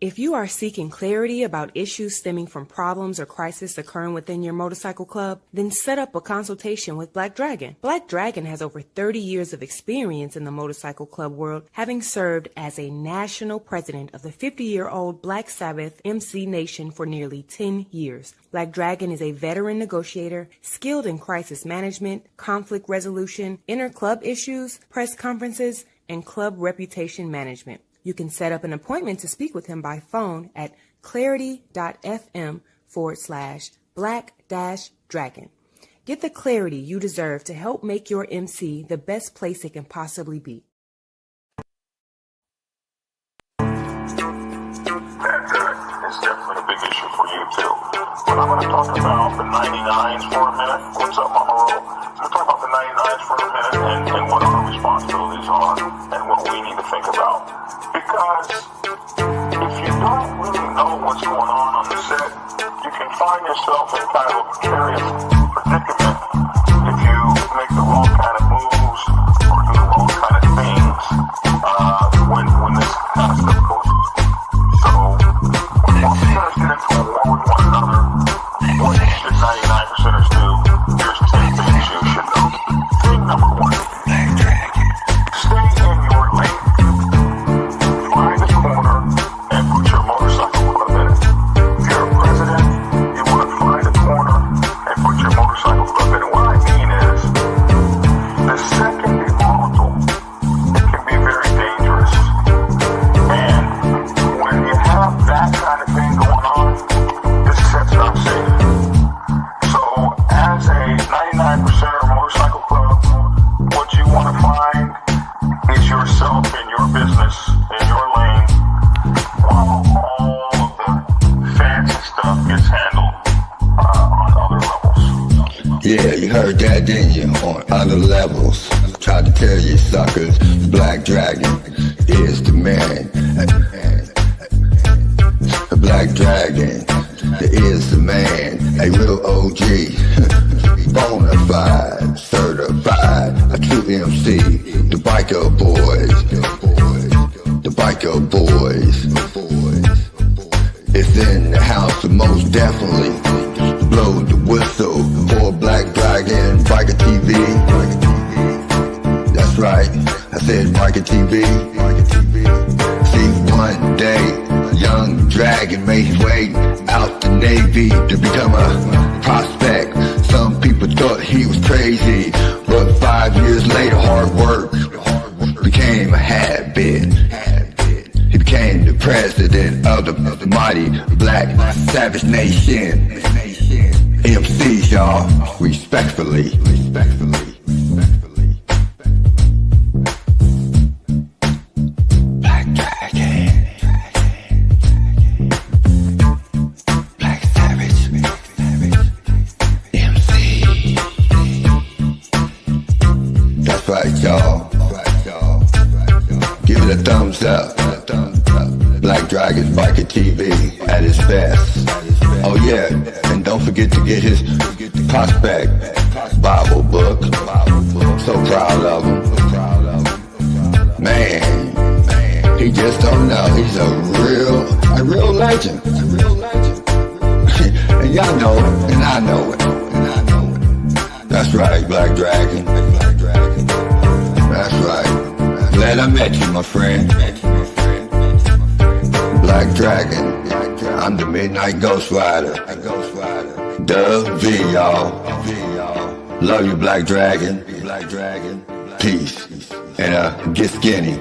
[SPEAKER 9] If you are seeking clarity about issues stemming from problems or crises occurring within your motorcycle club, then set up a consultation with Black Dragon. Black Dragon has over 30 years of experience in the motorcycle club world, having served as a national president of the 50-year-old Black Sabbath MC Nation for nearly 10 years. Black Dragon is a veteran negotiator, skilled in crisis management, conflict resolution, inter-club issues, press conferences, and club reputation management. You can set up an appointment to speak with him by phone at clarity.fm/black-dragon. Get the clarity you deserve to help make your MC the best place it can possibly be.
[SPEAKER 2] It's definitely a big issue for you too. But I'm going to talk about the 99s for a minute. What's up, Mama Roll? I'm going to talk about the 99s for a minute and what our responsibilities are and what we need to think about. Because if you don't really know what's going on the set, you can find yourself in kind of a precarious predicament if you make the wrong kind of move
[SPEAKER 10] Yeah, you heard that, didn't you? On other levels. Tried to tell you suckers, Black Dragon is the man. The Black Dragon is the man. A real OG. Bonafide, certified, a true MC. The biker boys. The biker boys. It's in the house, most definitely. Blow the whistle for Black Dragon, Biker TV. That's right, I said Biker TV. See, one day, young Dragon made his way out the Navy to become a prospect. Some people thought he was crazy, but 5 years later, hard work became a habit. He became the president of the mighty Black Savage Nation. MCs, y'all, respectfully. Black Dragon. Black Savage. MC. That's right, y'all. Give it a thumbs up. Black Dragon Biker TV at its best. Oh yeah, and don't forget to get his prospect Bible book. So proud of him. Man, he just don't know. He's a real legend. And y'all know it, and I know it. That's right, Black Dragon. That's right. Glad I met you, my friend. Black Dragon, I'm the Midnight Ghost Rider. The V, y'all. Love you, Black Dragon. Peace. And get skinny.